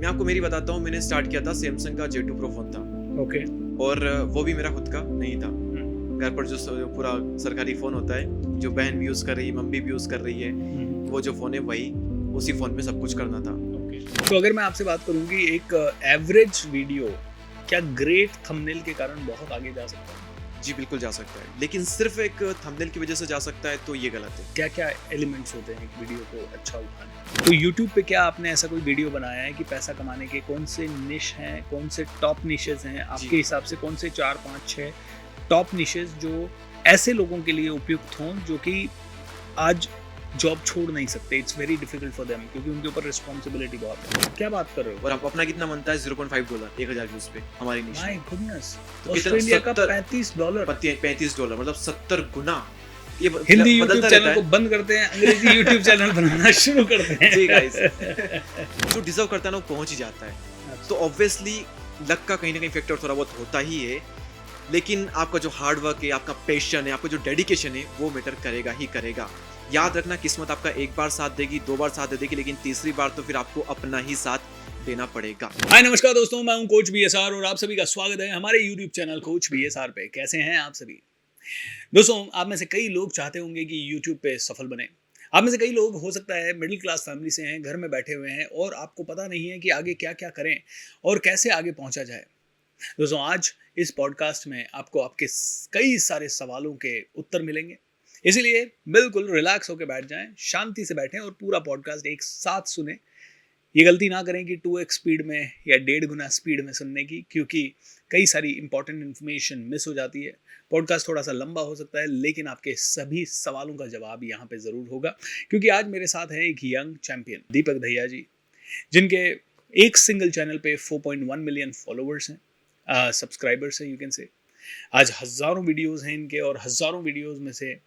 मैं आपको मेरी बताता हूँ, मैंने स्टार्ट किया था सैमसंग का J2 Pro फोन था ओके। और वो भी मेरा खुद का नहीं था। घर पर जो पूरा सरकारी फ़ोन होता है, जो बहन भी यूज़ कर रही है, मम्मी भी यूज़ कर रही है, वो जो फ़ोन है वही, उसी फ़ोन में सब कुछ करना था। ओके। तो अगर मैं आपसे बात करूँ कि एक एवरेज वीडियो क्या ग्रेट थंबनेल के कारण बहुत आगे जा सकता है? जी, बिल्कुल जा सकता है, लेकिन सिर्फ़ एक थंबनेल की वजह से जा सकता है तो ये गलत है। क्या-क्या एलिमेंट्स होते हैं एक वीडियो को अच्छा उठाने? तो यूट्यूब पे क्या आपने ऐसा कोई वीडियो बनाया है कि पैसा कमाने के कौन से निश हैं, कौन से टॉप निशेज़ हैं? आपके हिसाब से कौन से 4, 5, 6 टॉप निशेज़ जो ऐसे लोगों के लिए उपयुक्त हों जो कि आज जॉब छोड़ नहीं सकते? It's very difficult for them क्योंकि उनके ऊपर रिस्पांसिबिलिटी बहुत है। क्या बात कर रहे हो? और आप अपना कितना बनता है $0.5 1000 व्यूज़ पे हमारी निश माय में। गुडनेस! तो कितना ऑस्ट्रेलिया का 70 $35 $35 मतलब 70 गुना। ये हिंदी यूट्यूब बदलता चैनल रहता को है। बंद करते हैं, अंग्रेजी यूट्यूब चैनल बनाना शुरू करते हैं। जी गाइस। जो डिजर्व करता है ना वो पहुंच ही जाता है। तो ऑब्वियसली लक का कहीं ना कहीं फैक्टर थोड़ा बहुत होता ही है, लेकिन आपका जो हार्ड वर्क है, आपका पैशन है, आपका जो डेडिकेशन है वो मैटर करेगा ही करेगा। याद रखना, किस्मत आपका एक बार साथ देगी, 2 बार साथ दे देगी, लेकिन तीसरी बार तो फिर आपको अपना ही साथ देना पड़ेगा। हाय नमस्कार दोस्तों, मैं हूं कोच बीएसआर और आप सभी का स्वागत है हमारे यूट्यूब चैनल कोच बीएसआर पे। कैसे हैं आप सभी दोस्तों? आप में से कई लोग चाहते होंगे कि यूट्यूब पे सफल बने। आप में से कई लोग हो सकता है मिडिल क्लास फैमिली से हैं, घर में बैठे हुए हैं और आपको पता नहीं है कि आगे क्या क्या करें और कैसे आगे पहुंचा जाए। दोस्तों, आज इस पॉडकास्ट में आपको आपके कई सारे सवालों के उत्तर मिलेंगे, इसीलिए बिल्कुल रिलैक्स होकर बैठ जाएं, शांति से बैठें और पूरा पॉडकास्ट एक साथ सुने। ये गलती ना करें कि 2x स्पीड में या 1.5 गुना स्पीड में सुनने की, क्योंकि कई सारी इंपॉर्टेंट इन्फॉर्मेशन मिस हो जाती है। पॉडकास्ट थोड़ा सा लंबा हो सकता है, लेकिन आपके सभी सवालों का जवाब यहाँ पे ज़रूर होगा, क्योंकि आज मेरे साथ है एक यंग चैंपियन दीपक दहिया जी, जिनके एक सिंगल चैनल पे 4.1 मिलियन फॉलोअर्स हैं, सब्सक्राइबर्स हैं, यू कैन से। आज हज़ारों वीडियोस हैं इनके और हज़ारों वीडियोस में से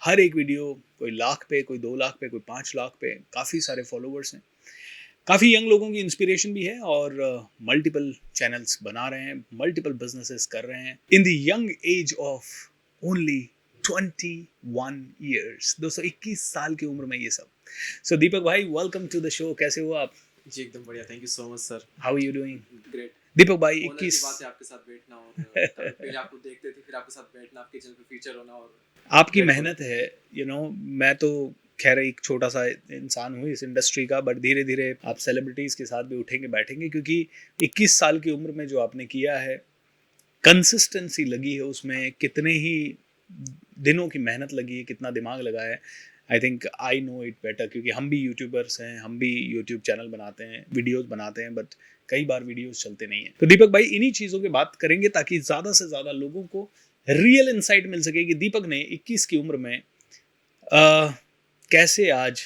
हर एक वीडियो कोई लाख पे, कोई 2 लाख पे, कोई 5 लाख पे, काफ़ी सारे फॉलोअर्स हैं। काफ़ी यंग लोगों की इंस्पिरेशन भी है और मल्टीपल चैनल्स बना रहे हैं, मल्टीपल बिजनेसेस कर रहे हैं in the young age of only 21 years. दोस्तों, 21 साल की उम्र में ये सब। सो दीपक भाई, वेलकम टू द शो। कैसे हो आप? जी एकदम बढ़िया, thank you so much sir. How are you doing? Great. Deepak भाई, ऑनर की 21 बात है आपके साथ बैठना और पहले आपको देखते थे, फिर आपके साथ बैठना, आपके चैनल पे फीचर होना और आपकी Grateful। मेहनत है, यू नो। मैं तो खैर एक छोटा सा इंसान हूँ इस इंडस्ट्री का, बट धीरे धीरे आप सेलिब्रिटीज़ के साथ भी उठेंगे बैठेंगे, क्योंकि 21 साल की उम्र में जो आपने किया है, कंसिस्टेंसी लगी है उसमें, कितने ही दिनों की मेहनत लगी है, कितना दिमाग लगा है। I think I know it better, क्योंकि हम भी यूट्यूबर्स हैं, हम भी यूट्यूब चैनल बनाते हैं, वीडियोस बनाते हैं, बट कई बार वीडियोस चलते नहीं हैं। तो दीपक भाई, इन्हीं चीज़ों की बात करेंगे ताकि ज़्यादा से ज़्यादा लोगों को रियल इंसाइट मिल सके कि दीपक ने 21 की उम्र में कैसे आज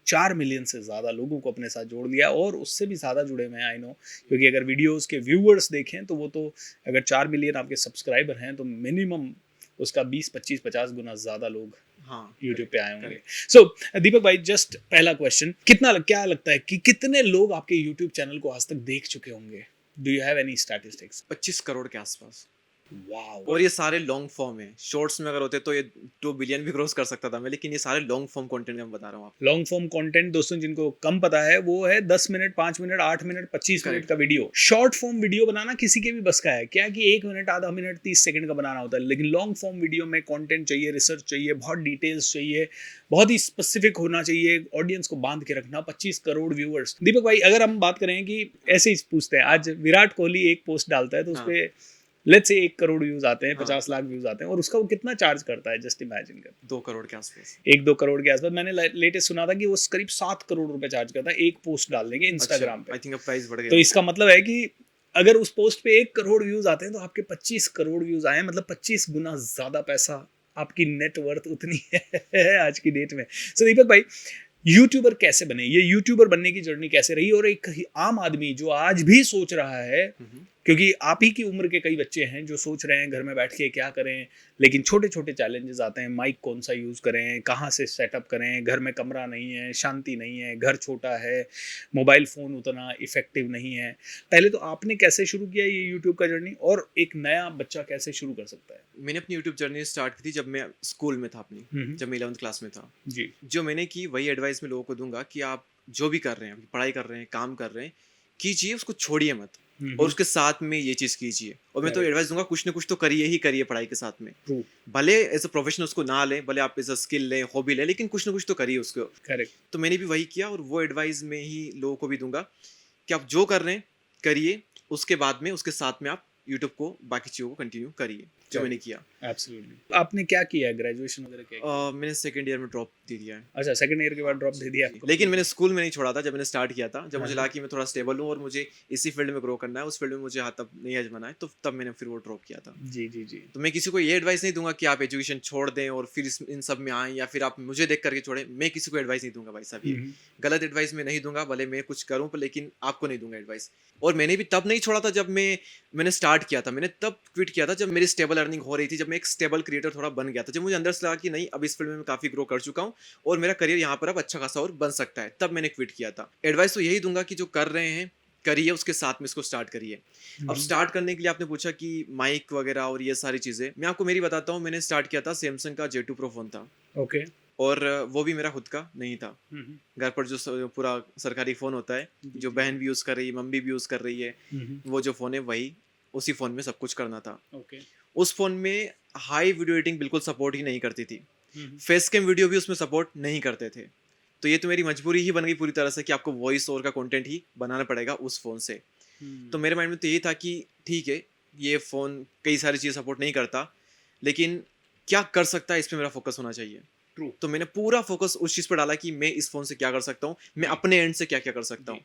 4 मिलियन से ज़्यादा लोगों को अपने साथ जोड़ लिया, और उससे भी ज़्यादा जुड़े हुए हैं, आई नो। क्योंकि अगर वीडियोस के व्यूअर्स देखें तो वो तो, अगर 4 मिलियन आपके सब्सक्राइबर हैं तो मिनिमम उसका 20, 25, 50 गुना ज़्यादा लोग हाँ यूट्यूब पे आए होंगे। सो दीपक भाई, जस्ट पहला क्वेश्चन, क्या लगता है कि कितने लोग आपके यूट्यूब चैनल को आज तक देख चुके होंगे? Do you have any statistics? 25 crore के आसपास। वाओ! और ये सारे लॉन्ग फॉर्म है, शॉर्ट्स में अगर होते तो ये 2 बिलियन भी क्रॉस कर सकता था मैं, लेकिन ये सारे लॉन्ग फॉर्म कंटेंट मैं बता रहा हूँ आपको। लॉन्ग फॉर्म कंटेंट दोस्तों, जिनको कम पता है, वो है 10 minute, 5 minute, 8 minute, 25 minute Correct। का वीडियो। शॉर्ट फॉर्म वीडियो बनाना किसी के भी बस का है, क्या कि 1 मिनट, आधा मिनट, 30 सेकंड का बनाना होता है, लेकिन लॉन्ग फॉर्म वीडियो में कंटेंट चाहिए, रिसर्च चाहिए, बहुत डिटेल्स चाहिए, बहुत ही स्पेसिफिक होना चाहिए, ऑडियंस को बांध के रखना। 25 करोड़ व्यूअर्स। दीपक भाई, अगर हम बात करें कि ऐसे ही पूछते हैं, आज विराट कोहली एक पोस्ट डालता है तो उस हाँ। पे लेट्स से 1 करोड़ व्यूज आते हैं, हाँ। 50 लाख व्यूज आते हैं, और उसका वो कितना चार्ज करता है? जस्ट इमेजिन कर। 2 करोड़ के आसपास। 1-2 करोड़ के आसपास। मैंने लेटेस्ट सुना था कि वो करीब 7 करोड़ रुपए चार्ज करता है एक पोस्ट डालने के इंस्टाग्राम पे। आई थिंक अब प्राइस बढ़ गया। तो इसका मतलब है कि अगर उस पोस्ट पे 1 करोड़ व्यूज आते हैं तो आपके 25 करोड़ व्यूज आए, मतलब 25 गुना ज्यादा पैसा, आपकी नेटवर्थ उतनी है आज की डेट में। सो दीपक भाई, यूट्यूबर कैसे बने? ये यूट्यूबर बनने की जर्नी कैसे रही? और एक आम आदमी जो आज भी सोच रहा है, क्योंकि आप ही की उम्र के कई बच्चे हैं जो सोच रहे हैं घर में बैठ के क्या करें, लेकिन छोटे छोटे चैलेंजेस आते हैं। माइक कौन सा यूज़ करें, कहाँ से सेटअप करें, घर में कमरा नहीं है, शांति नहीं है, घर छोटा है, मोबाइल फ़ोन उतना इफेक्टिव नहीं है। पहले तो आपने कैसे शुरू किया ये यूट्यूब का जर्नी, और एक नया बच्चा कैसे शुरू कर सकता है? मैंने अपनी यूट्यूब जर्नी स्टार्ट की थी जब मैं स्कूल में था अपनी, जब मैं 11th क्लास में था जी। जो मैंने की वही एडवाइस मैं लोगों को दूंगा कि आप जो भी कर रहे हैं, पढ़ाई कर रहे हैं, काम कर रहे हैं, कीजिए, उसको छोड़िए मत, और उसके साथ में ये चीज़ कीजिए। और मैं तो एडवाइस दूंगा, कुछ ना कुछ तो करिए ही करिए पढ़ाई के साथ में। ट्रू, भले एज अ प्रोफेशन उसको ना लें, भले आप एज अ स्किल लें, हॉबी लें, लेकिन कुछ ना कुछ तो करिए उसको। करेक्ट। तो मैंने भी वही किया, और वो एडवाइस में ही लोगों को भी दूंगा कि आप जो कर रहे हैं करिए, उसके बाद में उसके साथ में आप यूट्यूब को, बाकी चीज़ों को कंटिन्यू करिए, जो मैंने किया। एब्सोल्युटली। आपने क्या किया है, ग्रेजुएशन वगैरह क्या किया? मैंने सेकंड ईयर में ड्रॉप दे दिया है। अच्छा, सेकंड ईयर के बाद ड्रॉप दे दिया आपको? लेकिन मैंने स्कूल में नहीं छोड़ा था जब मैंने स्टार्ट किया था। जब मुझे हाँ। लगा कि मैं थोड़ा स्टेबल हूँ और मुझे इसी फील्ड में ग्रो करना है, उस फील्ड में मुझे हाथ तब नहीं आजमाना है, तो तब मैंने फिर वो ड्रॉप किया था। जी, जी, जी। तो मैं किसी को ये एडवाइस नहीं दूंगा कि आप एजुकेशन छोड़ दें और फिर इन सब में आएं, या फिर आप मुझे देख करके छोड़ें। मैं किसी को एडवाइस नहीं दूंगा भाई साहब, ये गलत एडवाइस मैं नहीं दूंगा, भले मैं कुछ करूं पर, लेकिन आपको नहीं दूंगा एडवाइस। और मैंने भी तब नहीं छोड़ा था जब मैंने स्टार्ट किया था। मैंने तब क्विट किया था जब मेरी स्टेबल अर्निंग हो रही थी, जब मैं एक स्टेबल क्रिएटर थोड़ा बन गया था, जब मुझे अंदर से लगा कि नहीं, अब इस फील्ड में मैं काफी ग्रो कर चुका हूँ और मेरा करियर यहाँ पर अब अच्छा खासा और बन सकता है, तब मैंने क्विट किया था। एडवाइस तो यही दूंगा कि जो कर रहे हैं करिए, उसके साथ में इसको स्टार्ट करिए। अब स्टार्ट करने के लिए आपने पूछा कि माइक वगैरह और ये सारी चीजें, मैं आपको मेरी बताता हूँ। मैंने स्टार्ट किया था, सैमसंग का J2 Pro फोन था, ओके। और वो भी मेरा खुद का नहीं था। घर पर जो पूरा सरकारी फोन होता है, जो बहन भी यूज कर रही है, मम्मी भी यूज कर रही है, वो जो फोन है वही, उसी फोन में सब कुछ करना था। ओके। उस फोन में हाई वीडियो एडिटिंग बिल्कुल सपोर्ट ही नहीं करती थी, फेस कैम वीडियो भी उसमें सपोर्ट नहीं करते थे। तो ये तो मेरी मजबूरी ही बन गई पूरी तरह से कि आपको वॉइस ओवर का कंटेंट ही बनाना पड़ेगा उस फोन से। तो मेरे माइंड में तो यही था कि ठीक है, ये फ़ोन कई सारी चीज़ सपोर्ट नहीं करता, लेकिन क्या कर सकता है, इस पे मेरा फोकस होना चाहिए। ट्रू। तो मैंने पूरा फोकस उस चीज़ पर डाला कि मैं इस फ़ोन से क्या कर सकता हूँ, मैं अपने एंड से क्या क्या कर सकता हूँ।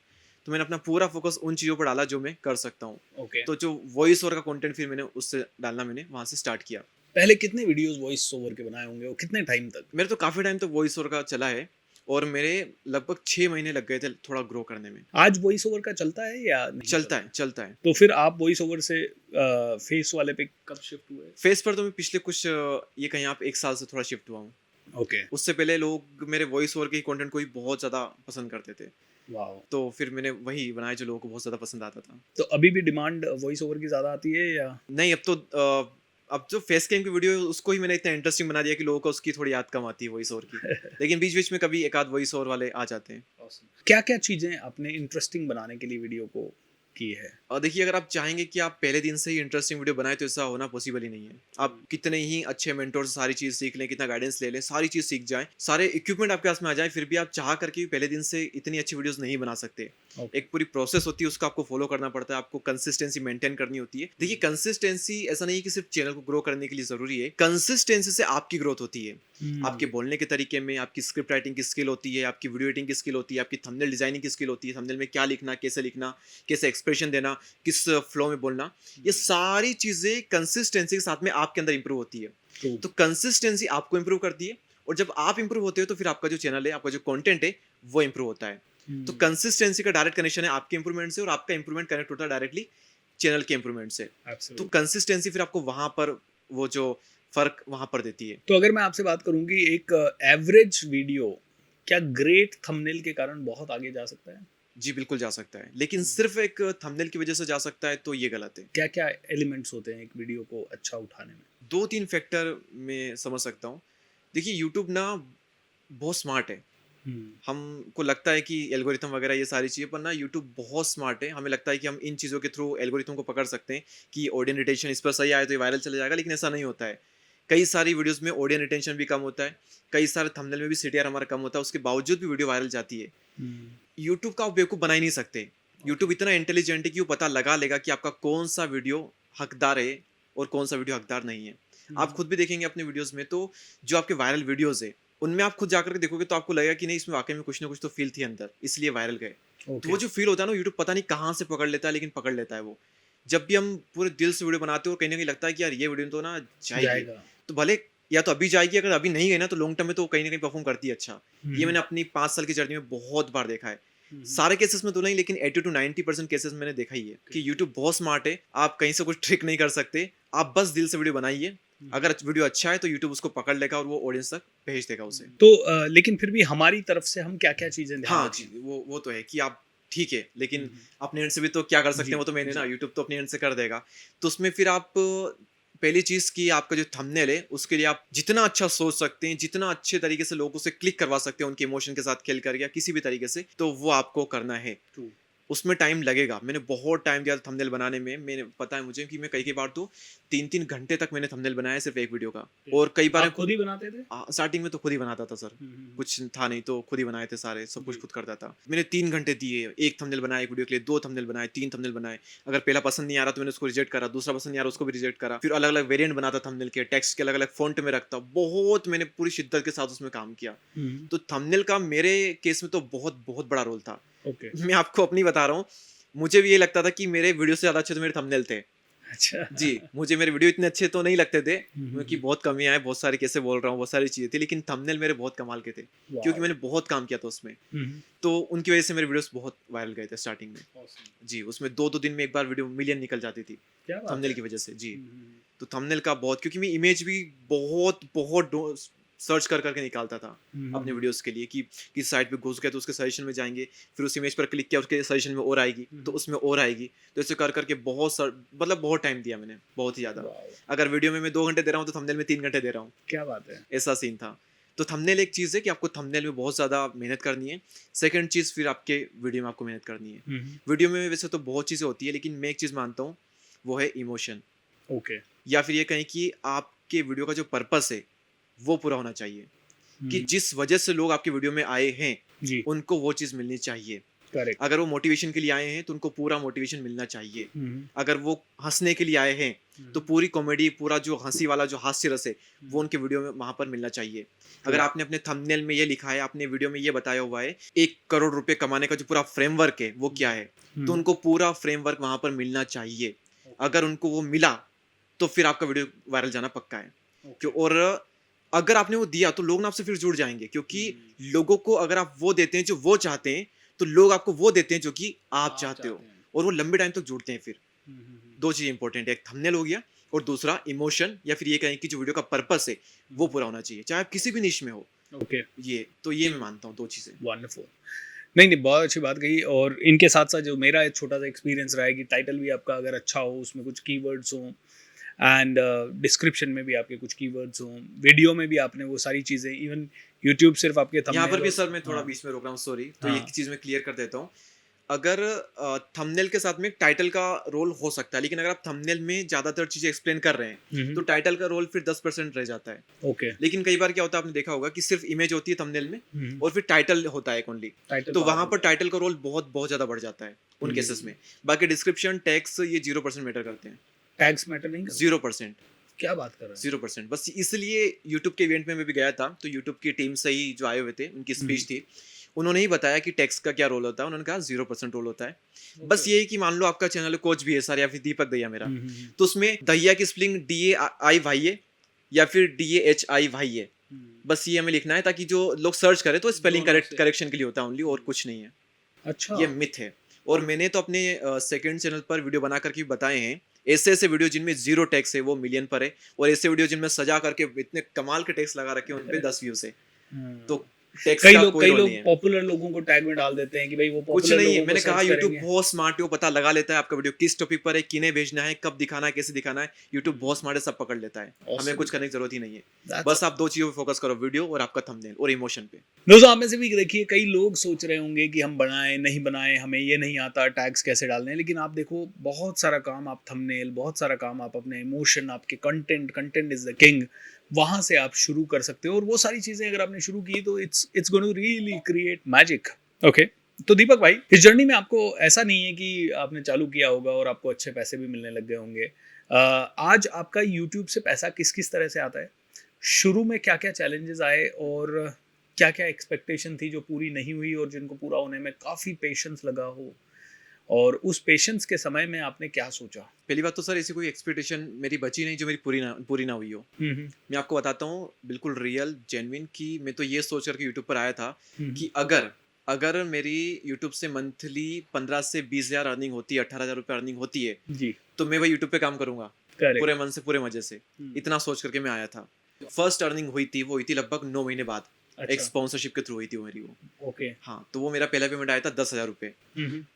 तो मैंने अपना पूरा फोकस उन चीज़ों पर डाला जो मैं कर सकता हूँ। ओके। तो जो वॉइस ओवर का कंटेंट फिर मैंने उससे डालना, मैंने वहाँ से स्टार्ट किया। पहले कितने वीडियोस वॉइस ओवर के बनाए होंगे और कितने टाइम तक? मेरे तो काफ़ी टाइम तक वॉइस ओवर का चला है, और मेरे लगभग 6 महीने लग गए थे थोड़ा ग्रो करने में। आज वॉइस ओवर का चलता है या नहीं चलता है। तो फिर आप वॉइस ओवर से फेस वाले पे कब शिफ्ट हुए? फेस पर तो मैं पिछले कुछ ये कहीं आप 1 साल से थोड़ा शिफ्ट हुआ हूँ। ओके। उससे पहले लोग मेरे वॉइस ओवर के कंटेंट को ही बहुत ज़्यादा पसंद करते थे, वाओ। तो फिर मैंने वही बनाया जो लोगों को बहुत ज़्यादा पसंद आता था। तो अभी भी डिमांड वॉइस ओवर की ज़्यादा आती है या? नहीं, अब जो फेस कैम की वीडियो है उसको ही मैंने इतना इंटरेस्टिंग बना दिया कि लोगों को उसकी थोड़ी याद कम आती है वॉइस ओवर की। लेकिन बीच-बीच में कभी एक आध वॉइस ओवर वाले आ जाते हैं। क्या-क्या चीज़ें आपने इंटरेस्टिंग बनाने के लिए वीडियो को की है? और देखिए, अगर आप चाहेंगे कि आप पहले दिन से ही इंटरेस्टिंग वीडियो बनाएं, तो ऐसा होना पॉसिबल ही नहीं है। आप कितने ही अच्छे मेंटोर से सारी चीज़ सीख लें, कितना गाइडेंस ले लें, सारी चीज़ सीख जाएं, सारे इक्विपमेंट आपके पास में आ जाए, फिर भी आप चाह करके भी पहले दिन से इतनी अच्छी वीडियोस नहीं बना सकते। एक पूरी प्रोसेस होती है, उसको आपको फॉलो करना पड़ता है, आपको कंसिस्टेंसी मेंटेन करनी होती है। देखिए, कंसिस्टेंसी ऐसा नहीं है कि सिर्फ चैनल को ग्रो करने के लिए जरूरी है, कंसिस्टेंसी से आपकी ग्रोथ होती है। आपके बोलने के तरीके में, आपकी स्क्रिप्ट राइटिंग की स्किल होती है, आपकी वीडियो एडिटिंग की स्किल होती है, आपकी थंबनेल डिजाइनिंग की स्किल होती है, थंबनेल में क्या लिखना, कैसे एक्सप्रेशन देना, किस फ्लो में बोलना, ये सारी चीजें कंसिस्टेंसी के साथ में आपके अंदर इंप्रूव होती है। तो कंसिस्टेंसी आपको इंप्रूव करती है, और जब आप इंप्रूव होते हो तो फिर आपका जो चैनल है, आपका जो कंटेंट है, वो इंप्रूव होता है। तो कंसिस्टेंसी का डायरेक्ट कनेक्शन है आपके इंप्रूवमेंट से, और आपका इंप्रूवमेंट कनेक्ट होता है डायरेक्टली चैनल के इंप्रूवमेंट से। तो कंसिस्टेंसी फिर आपको वहां पर वो जो फर्क वहां पर देती है। तो अगर मैं आपसे बात करूं कि एक एवरेज वीडियो क्या ग्रेट थंबनेल के कारण बहुत आगे जा सकता है? जी बिल्कुल जा सकता है, लेकिन सिर्फ एक थंबनेल की वजह से जा सकता है तो ये गलत है। क्या क्या एलिमेंट्स होते हैं एक वीडियो को अच्छा उठाने में? 2-3 फैक्टर में समझ सकता हूँ। देखिए, यूट्यूब ना बहुत स्मार्ट है। हमको लगता है कि एल्गोरिथम वगैरह ये सारी चीज़ें, पर ना यूट्यूब बहुत स्मार्ट है। हमें लगता है कि हम इन चीज़ों के थ्रू एल्गोरिथम को पकड़ सकते हैं कि ऑडियंस रिटेंशन इस पर सही आए तो ये वायरल चला जाएगा, लेकिन ऐसा नहीं होता है। कई सारी वीडियोस में ऑडियंस रिटेंशन भी कम होता है, कई सारे थंबनेल में भी CTR हमारा कम होता है, उसके बावजूद भी वीडियो वायरल जाती है। यूट्यूब का आप बेवकूफ़ बना ही नहीं सकते। यूट्यूब इतना इंटेलिजेंट है कि वो पता लगा लेगा कि आपका कौन सा वीडियो हकदार है और कौन सा वीडियो हकदार नहीं है। आप खुद भी देखेंगे अपने वीडियोस में, तो जो आपके वायरल वीडियोस है उनमें आप खुद जाकर के देखोगे तो आपको लगेगा कि नहीं, इसमें वाकई में कुछ ना कुछ तो फील थी अंदर, इसलिए वायरल गए। तो वो जो फील होता है ना, यूट्यूब पता नहीं कहाँ से पकड़ लेता है, लेकिन पकड़ लेता है वो। जब भी हम पूरे दिल से वीडियो बनाते हो और कहीं ना कहीं लगता है कि यार ये वीडियो तो ना जाएगी, तो भले या तो अभी जाएगी, अगर अभी नहीं गई ना तो लॉन्ग टर्म में तो कहीं ना कहीं परफॉर्म करती है अच्छा। ये मैंने अपनी 5 साल की जर्नी में बहुत बार देखा है। सारे केसेस में तो नहीं, लेकिन 80 to 90% केसेस मैंने देखा ही है कि यूट्यूब बहुत स्मार्ट है। आप कहीं से कुछ ट्रिक नहीं कर सकते, आप बस दिल से वीडियो बनाइए। अगर वीडियो अच्छा है तो यूट्यूब उसको पकड़ लेगा और वो ऑडियंस तक भेज देगा उसे। तो लेकिन फिर भी हमारी तरफ से हम क्या क्या चीजें ध्यान हाँ जी, वो तो है कि आप ठीक है, लेकिन अपने एंड से भी तो क्या कर सकते हैं, वो तो मैंने ना, यूट्यूब तो अपने एंड से कर देगा। तो उसमें फिर आप पहली चीज़ की आपका जो थंबनेल है उसके लिए आप जितना अच्छा सोच सकते हैं, जितना अच्छे तरीके से लोगों से क्लिक करवा सकते हैं उनके इमोशन के साथ खेल कर या किसी भी तरीके से, तो वो आपको करना है। उसमें टाइम लगेगा। मैंने बहुत टाइम दिया था थंबनेल बनाने में। मैंने पता है मुझे कि मैं कई बार तो 3-3 घंटे तक मैंने थंबनेल बनाया सिर्फ एक वीडियो का। और कई बार आप खुद ही बनाते थे? स्टार्टिंग में तो खुद ही बनाता था सर। कुछ था नहीं तो खुद ही बनाए थे सारे, सब कुछ जी। खुद करता था। मैंने 3 घंटे दिए, 1 थंबनेल बनाया एक वीडियो के लिए, 2 थंबनेल बनाए, 3 थंबनेल बनाए। अगर पहला पसंद नहीं आ रहा तो मैंने उसको रिजेक्ट करा, दूसरा पसंद नहीं आ रहा उसको भी रिजेक्ट करा। फिर अलग-अलग वेरिएंट बनाता थंबनेल के, टेक्स्ट के अलग-अलग फ़ॉन्ट में रखता। बहुत मैंने पूरी शिद्दत के साथ उसमें काम किया। तो थंबनेल का मेरे केस में तो बहुत बड़ा रोल था। ओके। मैं आपको अपनी बता रहा हूँ, मुझे भी ये लगता था कि मेरे वीडियो से ज़्यादा अच्छे तो मेरे थंबनेल थे। अच्छा। जी, मुझे मेरे वीडियो इतने अच्छे तो नहीं लगते थे, हम्म, क्योंकि बहुत कमियाँ हैं, बहुत सारी कैसे बोल रहा हूँ, बहुत सारी चीज़ें थी, लेकिन थंबनेल मेरे बहुत कमाल के थे, क्योंकि वाओ। मैंने बहुत काम किया था उसमें। हम्म, तो उनकी वजह से मेरे वीडियोस बहुत वायरल गए थे स्टार्टिंग में। awesome। जी, उसमें 2-2 दिन में एक बार वीडियो मिलियन निकल जाती थी, क्या बात थंबनेल है। की वजह से। जी, हम्म, तो थंबनेल का बहुत, क्योंकि मैं इमेज भी बहुत सर्च कर के निकालता था अपने हम्म, वीडियोस के लिए कि किस साइट पे घुस गए तो उसके सजेशन में जाएँगे, फिर उस इमेज पर क्लिक किया उसके सजेशन में और आएगी, तो उसमें और आएगी। तो ऐसे कर के मतलब बहुत टाइम दिया मैंने, बहुत ही ज़्यादा। वाओ। अगर वीडियो में मैं 2 घंटे दे रहा हूँ तो थंबनेल में 3 घंटे दे रहा हूँ, क्या बात है। ऐसा सीन था। तो थंबनेल एक चीज़ है कि आपको थंबनेल में बहुत ज़्यादा मेहनत करनी है। सेकंड चीज़ फिर आपके वीडियो में आपको मेहनत करनी है। वीडियो में वैसे तो बहुत चीज़ें होती है, लेकिन मैं एक चीज़ मानता हूँ, वो है इमोशन। ओके। या फिर ये कहें कि आपके वीडियो का जो पर्पस है, वो पूरा होना चाहिए। कि जिस वजह से लोग आपकी वीडियो में आए हैं, जी। उनको वो चीज़ मिलनी चाहिए। करेक्ट। अगर वो मोटिवेशन के लिए आए हैं, तो उनको पूरा मोटिवेशन मिलना चाहिए। अगर वो हँसने के लिए आए हैं, तो पूरी कॉमेडी, पूरा जो हँसी वाला जो हास्य रस है, वो उनके वीडियो में वहाँ पर मिलना चाहिए। अगर आपने अपने थंबनेल में ये लिखा है, आपने वीडियो में ये बताया हुआ है, 1 करोड़ रुपए कमाने का जो पूरा फ्रेमवर्क है, वो क्या है? तो उनको पूरा फ्रेमवर्क वहाँ पर मिलना चाहिए। अगर उनको वो मिला, तो फिर आपका वीडियो वायरल जाना पक्का है। क्यों? और अगर आपने वो दिया, तो लोग ना आपसे फिर जुड़ जाएँगे, क्योंकि लोगों को अगर आप वो देते हैं जो वो चाहते हैं, तो लोग आपको वो देते हैं जो कि आप चाहते हो, और वो लंबे टाइम तक जुड़ते हैं फिर। 2 चीज़ें इंपॉर्टेंट है, एक थंबनेल हो गया और दूसरा इमोशन, या फिर ये कहें कि जो वीडियो का पर्पस है, वो पूरा होना चाहिए, चाहे आप किसी भी निश में हो। ओके। ये मैं मानता हूँ 2 चीज़ें। वंडरफुल। नहीं, नहीं, बहुत अच्छी बात कही। और इनके साथ-साथ जो मेरा एक छोटा-सा एक्सपीरियंस रहा है कि टाइटल भी आपका अगर अच्छा हो, उसमें कुछ कीवर्ड्स हों एंड डिस्क्रिप्शन में भी आपके कुछ कीवर्ड्स हों, वीडियो में भी आपने वो सारी चीज़ें, इवन यूट्यूब सिर्फ़ आपके यहाँ पर थंबनेल भी और सर मैं थोड़ा हाँ, बीच में रोक रहा हूँ, सॉरी। तो हाँ। एक चीज़ मैं क्लियर कर देता हूँ। अगर थंबनेल के साथ में टाइटल का रोल हो सकता है, लेकिन अगर आप थंबनेल में ज़्यादातर चीज़ें एक्सप्लेन कर रहे हैं, तो टाइटल का रोल फिर 10% रह जाता है। ओके। लेकिन कई बार क्या होता है, आपने देखा होगा कि सिर्फ इमेज होती है थंबनेल में, और फिर टाइटल होता है ओनली। टाइटल तो बाहर वहाँ पर होता है। टाइटल का रोल बहुत ज़्यादा बढ़ जाता है उन केसेस में। बाकी डिस्क्रिप्शन, टेक्स्ट ये 0% मैटर करते हैं। टैग्स मैटर नहीं करते? 0%। क्या बात कर रहे हैं? 0%। बस इसलिए यूट्यूब के इवेंट में मैं भी गया था, तो यूट्यूब की टीम से ही जो आए हुए थे, उनकी स्पीच थी। उन्होंने ही बताया कि टेक्स्ट का क्या रोल होता है। उन्होंने कहा 0% रोल होता है। बस ये है कि मान लो आपका चैनल कोच भी है सर, या फिर दीपक दैया मेरा, तो उसमें दैया की स्पेलिंग DAI है या फिर DAHI है। बस ये हमें लिखना है, ताकि जो लोग सर्च करें तो स्पेलिंग दोनों से। करेक्शन के लिए होता है ओनली, और कुछ नहीं है। अच्छा। ये मिथ है। और मैंने तो अपने सेकंड चैनल पर वीडियो बना करके भी बताए हैं, ऐसे वीडियो जिनमें 0 टैग्स है वो मिलियन पर है, और ऐसे वीडियो जिनमें सजा करके इतने कमाल के टैग्स लगा रखे हैं, उन पे 10 व्यूज है। तो टैक्स का कोई कई रोल लोग नहीं है। पॉपुलर लोगों को टैग में डाल देते हैं कि भाई वो कुछ पॉपुलर नहीं है। लोगों को मैंने कहा सर्च यूट्यूब करेंगे। बहुत स्मार्ट है, वो पता लगा लेता है आपका वीडियो किस टॉपिक पर है, किन्हें भेजना है, कब दिखाना है, कैसे दिखाना है। यूट्यूब बहुत स्मार्ट है, सब पकड़ लेता है। हमें Awesome. कुछ करने की जरूरत ही नहीं है। That's बस आप 2 चीजों पे फोकस करो, वीडियो और आपका थंबनेल और इमोशन पे। दोस्तों, आप में से भी देखिए कई लोग सोच रहे होंगे कि हम बनाएं नहीं बनाएं, हमें ये नहीं आता टैग्स कैसे डालने हैं। लेकिन आप देखो, बहुत सारा काम आप थंबनेल, बहुत सारा काम आप अपने इमोशन, आपके कंटेंट इज द किंग, वहां से आप शुरू कर सकते हो। और वो सारी चीजें अगर आपने शुरू की तो it's going to really create magic. Okay. तो दीपक भाई, इस जर्नी में आपको ऐसा नहीं है कि आपने चालू किया होगा और आपको अच्छे पैसे भी मिलने लग गए होंगे। आज आपका यूट्यूब से पैसा किस किस तरह से आता है? शुरू में क्या क्या चैलेंजेस आए और क्या क्या एक्सपेक्टेशन थी जो पूरी नहीं हुई और जिनको पूरा होने में काफ़ी पेशेंस लगा हो? और उस पेशेंस के समय में आपने क्या सोचा? पहली बात तो सर, ऐसी कोई एक्सपेक्टेशन मेरी बची नहीं जो मेरी पूरी ना हुई हो। मैं आपको बताता हूँ बिल्कुल रियल जेन्युइन, कि मैं तो ये सोच करके यूट्यूब पर आया था कि अगर मेरी यूट्यूब से मंथली 15 से 20,000 अर्निंग होती है, 18,000 रुपये अर्निंग होती है, जी। तो मैं वही यूट्यूब पे काम करूंगा करेक्ट। पूरे मन से, पूरे मजे से। इतना सोच करके मैं आया था। फर्स्ट अर्निंग हुई थी, वो हुई थी लगभग 9 महीने बाद। एक अच्छा। स्पॉन्सरशिप के थ्रू हुई थी वो मेरी वो। ओके। हाँ, तो वो मेरा पहला पेमेंट आया था 10,000 रुपये।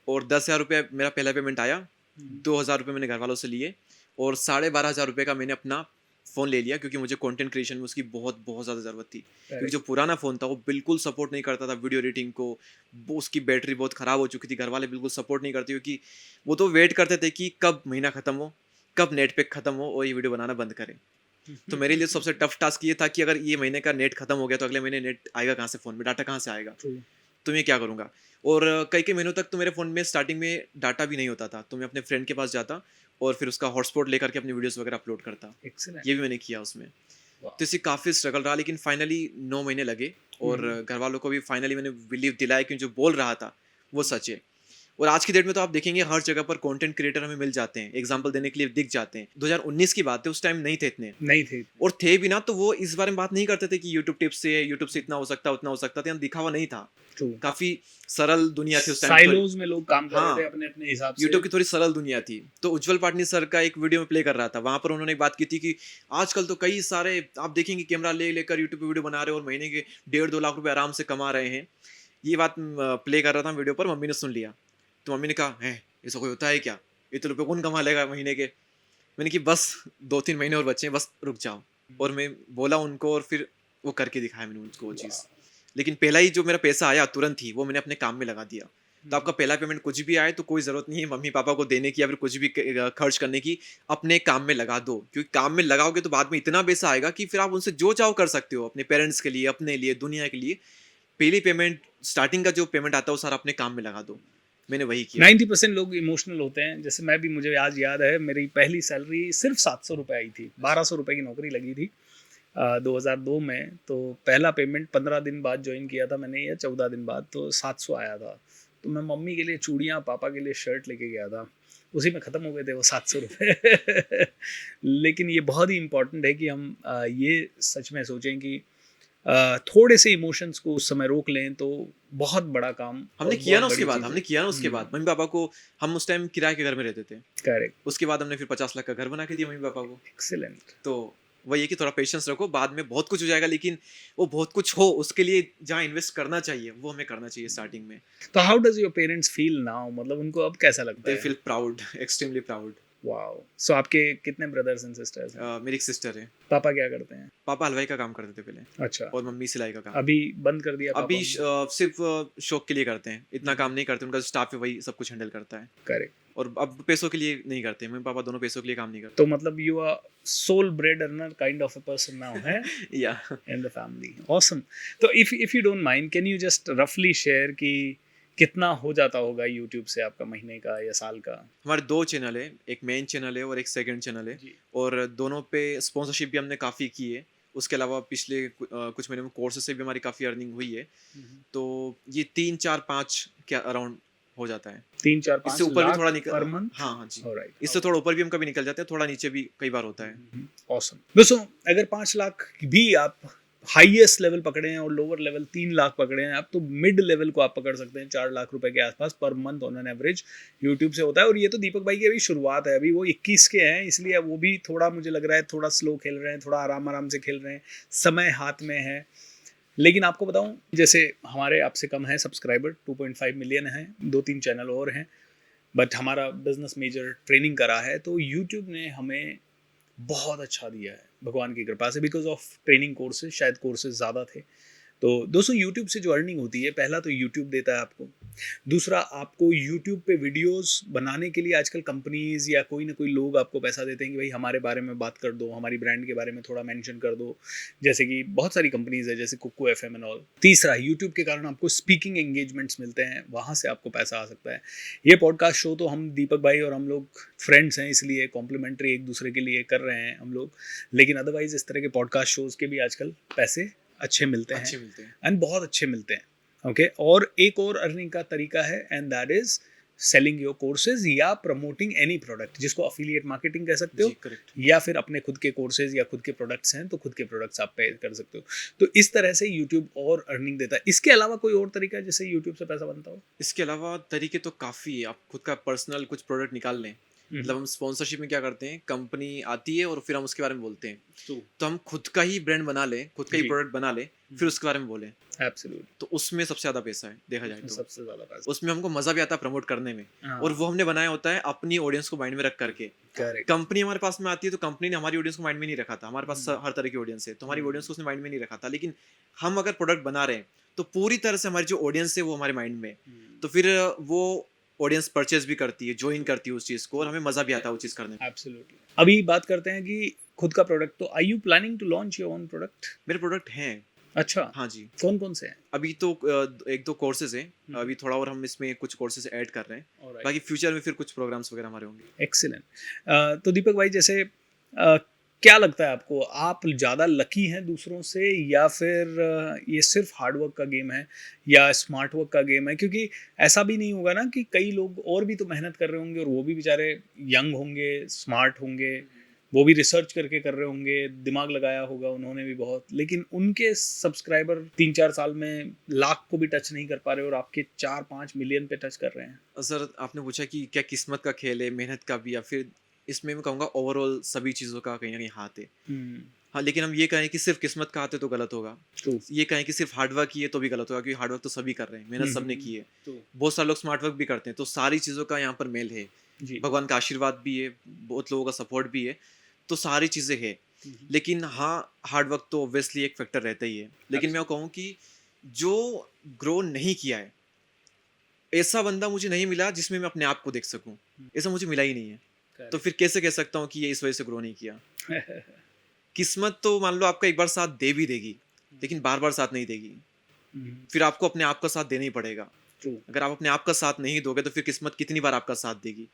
और 10,000 रुपये मेरा पहला पेमेंट आया। 2,000 रुपये मैंने घर वालों से लिए, और 12,500 रुपये का मैंने अपना फ़ोन ले लिया क्योंकि मुझे कंटेंट क्रिएशन में उसकी बहुत बहुत ज़्यादा ज़रूरत थी, क्योंकि जो पुराना फ़ोन था वो बिल्कुल सपोर्ट नहीं करता था वीडियो एडिटिंग को। वो उसकी बैटरी बहुत ख़राब हो चुकी थी, घर वाले बिल्कुल सपोर्ट नहीं करते, क्योंकि वो तो वेट करते थे कि कब महीना ख़त्म हो, कब नेट पैक ख़त्म हो और ये वीडियो बनाना बंद करें। तो मेरे लिए सबसे टफ टास्क ये था कि अगर ये महीने का नेट खत्म हो गया तो अगले महीने नेट आएगा कहाँ से, फ़ोन में डाटा कहाँ से आएगा, तो मैं क्या करूँगा। और कई कई महीनों तक तो मेरे फ़ोन में स्टार्टिंग में डाटा भी नहीं होता था, तो मैं अपने फ्रेंड के पास जाता और फिर उसका हॉटस्पॉट लेकर के अपनी वीडियोस वगैरह अपलोड करता। एक्सीलेंट। ये भी मैंने किया उसमें। तो इससे काफ़ी स्ट्रगल रहा, लेकिन फाइनली 9 महीने लगे और घर वालों को भी फाइनली मैंने बिलीव दिलाया कि जो बोल रहा था वो सच है। और आज की डेट में तो आप देखेंगे हर जगह पर कंटेंट क्रिएटर हमें मिल जाते हैं, एग्जांपल देने के लिए दिख जाते हैं। 2019 की बात है, उस टाइम नहीं थे इतने, नहीं थे। और थे भी ना तो वो इस बारे में बात नहीं करते थे कि यूट्यूब से इतना हो सकता है, उतना हो सकता था, यहाँ दिखावा नहीं था। ट्रू। काफ़ी सरल दुनिया थी उस टाइम। साइलोज में लोग काम कर रहे हाँ, थे अपने अपने हिसाब से। यूट्यूब की थोड़ी सरल दुनिया थी। तो उज्जवल पाटनी सर का एक वीडियो में प्ले कर रहा था, वहाँ पर उन्होंने एक बात की थी कि आजकल तो कई सारे आप देखेंगे कैमरा ले लेकर यूट्यूब पे वीडियो बना रहे हैं और महीने के 1.5-2 लाख रुपए आराम से कमा रहे हैं। ये बात प्ले कर रहा था वीडियो पर, मम्मी ने सुन लिया। तो मम्मी ने कहा, है ऐसा कोई होता है क्या, इतने रुपये कौन कमा लेगा महीने के। मैंने कि बस 2-3 महीने और बचे हैं, बस रुक जाओ। और मैं बोला उनको और फिर वो करके दिखाया मैंने उनको वो चीज़। लेकिन पहला ही जो मेरा पैसा आया तुरंत ही वो मैंने अपने काम में लगा दिया। तो आपका पहला पेमेंट कुछ भी आए तो कोई ज़रूरत नहीं है मम्मी पापा को देने की या फिर कुछ भी खर्च करने की, अपने काम में लगा दो, क्योंकि काम में लगाओगे तो बाद में इतना पैसा आएगा कि फिर आप उनसे जो चाहो कर सकते हो, अपने पेरेंट्स के लिए, अपने लिए, दुनिया के लिए। पहली पेमेंट, स्टार्टिंग का जो पेमेंट आता है वो सारा अपने काम में लगा दो। मैंने वही किया। 90% लोग इमोशनल होते हैं। जैसे मैं भी, मुझे आज याद है मेरी पहली सैलरी सिर्फ 700 रुपये आई थी। 1200 रुपये की नौकरी लगी थी 2002 में। तो पहला पेमेंट 15 दिन बाद ज्वाइन किया था मैंने, या 14 दिन बाद, तो 700 आया था। तो मैं मम्मी के लिए चूड़ियाँ, पापा के लिए शर्ट लेके गया था, उसी में ख़त्म हो गए थे वो 700 रुपये। लेकिन ये बहुत ही इम्पोर्टेंट है कि हम ये सच में सोचें कि थोड़े से इमोशंस को उस समय रोक लें तो बहुत बड़ा काम हमने और किया ना बहुत उसके बड़ी बाद, चीज़ हमने है। किया ना उसके बाद मम्मी पापा को। हम उस टाइम किराए के घर में रहते थे, करेक्ट। उसके बाद हमने फिर 50 लाख का घर बना के दिया मम्मी पापा को। एक्सीलेंट। तो वही है कि थोड़ा पेशेंस रखो, बाद में बहुत कुछ हो जाएगा, लेकिन वो बहुत कुछ हो उसके लिए जहाँ इन्वेस्ट करना चाहिए वो हमें करना चाहिए स्टार्टिंग में। तो how does your parents feel now, मतलब उनको अब कैसा लगता दे है? Feel proud, extremely proud. Wow. So आपके कितने ब्रदर्स एंड सिस्टर्स हैं? मेरी एक सिस्टर है। पापा क्या करते हैं? पापा हलवाई का काम करते थे पहले, अच्छा। और मम्मी सिलाई का काम। अभी बंद कर दिया अभी पापा? सिर्फ शौक के लिए करते हैं, इतना काम नहीं करते, उनका स्टाफ है वही सब कुछ हैंडल करता है। करेक्ट। और अब पैसों के लिए नहीं करते, मम्मी पापा दोनों पैसों के लिए काम नहीं करते। तो मतलब you are sole bread earner kind of a person now है या इन द फैमिली। ऑसम। तो if you don't mind, can you just रफली शेयर कि कितना हो जाता होगा यूट्यूब से आपका महीने का या साल का? हमारे 2 चैनल है, एक मेन चैनल है और एक सेकंड चैनल है, जी। और दोनों पे स्पॉन्सरशिप भी हमने काफ़ी की है। उसके अलावा पिछले कुछ महीने में कोर्सेज से भी हमारी काफ़ी अर्निंग हुई है। तो ये 3-4-5 के अराउंड हो जाता है। 3-4-5 इससे ऊपर भी थोड़ा लाख पर मंथ? हाँ, हाँ जी। ऑलराइट। इससे थोड़ा ऊपर भी हम कभी निकल जाते हैं, थोड़ा नीचे भी कई बार होता है। ऑसम। दोस्तों, अगर 5 लाख भी आप हाईएस्ट लेवल पकड़े हैं और लोअर लेवल 3 लाख पकड़े हैं आप, तो मिड लेवल को आप पकड़ सकते हैं 4 लाख रुपए के आसपास per month on an average YouTube से होता है। और ये तो दीपक भाई की अभी शुरुआत है, अभी वो 21 के हैं, इसलिए वो भी थोड़ा, मुझे लग रहा है थोड़ा स्लो खेल रहे हैं, थोड़ा आराम आराम से खेल रहे हैं, समय हाथ में है। लेकिन आपको बताऊं, जैसे हमारे आपसे कम है सब्सक्राइबर, 2.5 मिलियन हैं, 2-3 चैनल और हैं, बट हमारा बिजनेस मेजर ट्रेनिंग करा है, तो यूट्यूब ने हमें बहुत अच्छा दिया है भगवान की कृपा से, बिकॉज ऑफ ट्रेनिंग कोर्सेज। शायद कोर्सेज ज़्यादा थे। तो दोस्तों, यूट्यूब से जो अर्निंग होती है, पहला तो यूट्यूब देता है आपको, दूसरा आपको यूट्यूब पे वीडियोस बनाने के लिए आजकल कंपनीज या कोई ना कोई लोग आपको पैसा देते हैं कि भाई हमारे बारे में बात कर दो, हमारी ब्रांड के बारे में थोड़ा मेंशन कर दो, जैसे कि बहुत सारी कंपनीज है जैसे कुकू एफएम एंड ऑल। तीसरा, यूट्यूब के कारण आपको स्पीकिंग एंगेजमेंट्स मिलते हैं, वहाँ से आपको पैसा आ सकता है। ये पॉडकास्ट शो तो हम दीपक भाई और हम लोग फ्रेंड्स हैं, इसलिए कॉम्प्लीमेंट्री एक दूसरे के लिए कर रहे हैं हम लोग, लेकिन अदरवाइज इस तरह के पॉडकास्ट शोज़ के भी आजकल पैसे अच्छे मिलते हैं एंड बहुत अच्छे मिलते हैं। ओके। और एक और अर्निंग का तरीका है, and that is selling your courses या प्रमोटिंग एनी प्रोडक्ट, जिसको अफिलिएट मार्केटिंग कह सकते हो, या फिर अपने खुद के कोर्सेज या खुद के प्रोडक्ट्स हैं तो खुद के प्रोडक्ट्स आप पे कर सकते हो। तो इस तरह से यूट्यूब और अर्निंग देता है। इसके अलावा कोई और तरीका जिससे यूट्यूब से पैसा बनता हो? इसके अलावा तरीके तो काफ़ी है। आप खुद का पर्सनल कुछ प्रोडक्ट निकाल लें, मतलब हम स्पॉन्सरशिप में क्या करते हैं, कंपनी आती है और फिर हम उसके बारे में बोलते हैं, ट्रू, तो हम खुद का ही ब्रांड बना लें, खुद का ही जी। प्रोडक्ट बना लें, फिर उसके बारे में बोलें, एब्सोल्यूट, तो उसमें सबसे ज़्यादा पैसा है देखा जाए उसमें तो। सबसे ज़्यादा पैसा। उसमें हमको मज़ा भी आता है प्रमोट करने में, और वो हाँ, हमने बनाया होता है अपनी ऑडियंस को माइंड में रख करके। करेक्ट। कंपनी हमारे पास में आती है तो कंपनी ने हमारी ऑडियंस को माइंड में नहीं रखा था, हमारे पास हुँ, हर तरह की ऑडियंस है, तो हमारी हुँ, ऑडियंस को उसने माइंड में नहीं रखा था, लेकिन हम अगर प्रोडक्ट बना रहे हैं तो पूरी तरह से हमारी जो ऑडियंस है वो हमारे माइंड में है। हुँ, तो फिर वो ऑडियंस परचेज भी करती है, ज्वाइन करती है उस चीज़ को, और हमें मज़ा भी आता है वो चीज़ करने में। एब्सोल्युटली। अभी बात करते हैं कि खुद का प्रोडक्ट, तो are you planning to launch your own product? मेरे प्रोडक्ट हैं। अच्छा, हाँ जी। कौन-कौन से हैं? अभी तो 1-2 कोर्सेज़ हैं, हुँ, अभी थोड़ा और हम इसमें कुछ कोर्सेज़ ऐड कर रहे हैं। ऑलराइट, बाकी फ्यूचर में फिर कुछ प्रोग्राम्स वगैरह हमारे होंगे। एक्सीलेंट। तो दीपक भाई, जैसे क्या लगता है आपको, आप ज़्यादा लकी हैं दूसरों से, या फिर ये सिर्फ हार्ड वर्क का गेम है या स्मार्ट वर्क का गेम है? क्योंकि ऐसा भी नहीं होगा ना कि कई लोग और भी तो मेहनत कर रहे होंगे और वो भी बेचारे यंग होंगे, स्मार्ट होंगे, वो भी रिसर्च करके कर रहे होंगे, दिमाग लगाया होगा उन्होंने भी बहुत, लेकिन उनके सब्सक्राइबर 3-4 साल में लाख को भी टच नहीं कर पा रहे और आपके 4-5 मिलियन पे टच कर रहे हैं। सर आपने पूछा कि क्या किस्मत का खेल है, मेहनत का भी, या फिर इसमें मैं कहूँगा ओवरऑल सभी चीज़ों का कहीं न कहीं हाथ है। हुँ, हाँ, लेकिन हम ये कहें कि सिर्फ़ किस्मत का हाथ है तो गलत होगा। ट्रू। ये कहें कि सिर्फ़ हार्ड वर्क ही है तो भी गलत होगा, क्योंकि हार्ड वर्क तो सभी कर रहे हैं, मेहनत हुँ, सबने हुँ, की है। ट्रू। बहुत सारे लोग स्मार्ट वर्क भी करते हैं, तो सारी चीज़ों का यहाँ पर मेल है। जी। भगवान का आशीर्वाद भी है, बहुत लोगों का सपोर्ट भी है, तो सारी चीज़ें हैं। हुँ, हुँ। लेकिन हाँ, हार्ड वर्क तो ऑब्वियसली एक फैक्टर रहता ही है। लेकिन मैं कहूँ कि जो ग्रो नहीं किया है, ऐसा बंदा मुझे नहीं मिला जिसमें मैं अपने आप को देख सकूँ। हुँ, ऐसा मुझे मिला ही नहीं है। तो करेक्ट। फिर कैसे कह सकता हूँ कि ये इस वजह से ग्रो नहीं किया? किस्मत तो मान लो आपका एक बार साथ दे भी देगी, लेकिन बार-बार साथ नहीं देगी। हुँ, फिर आपको अपने आप का साथ देना ही पड़ेगा। ट्रू। अगर आप अपने आप का साथ नहीं दोगे तो फिर किस्मत कितनी बार आपका साथ देगी?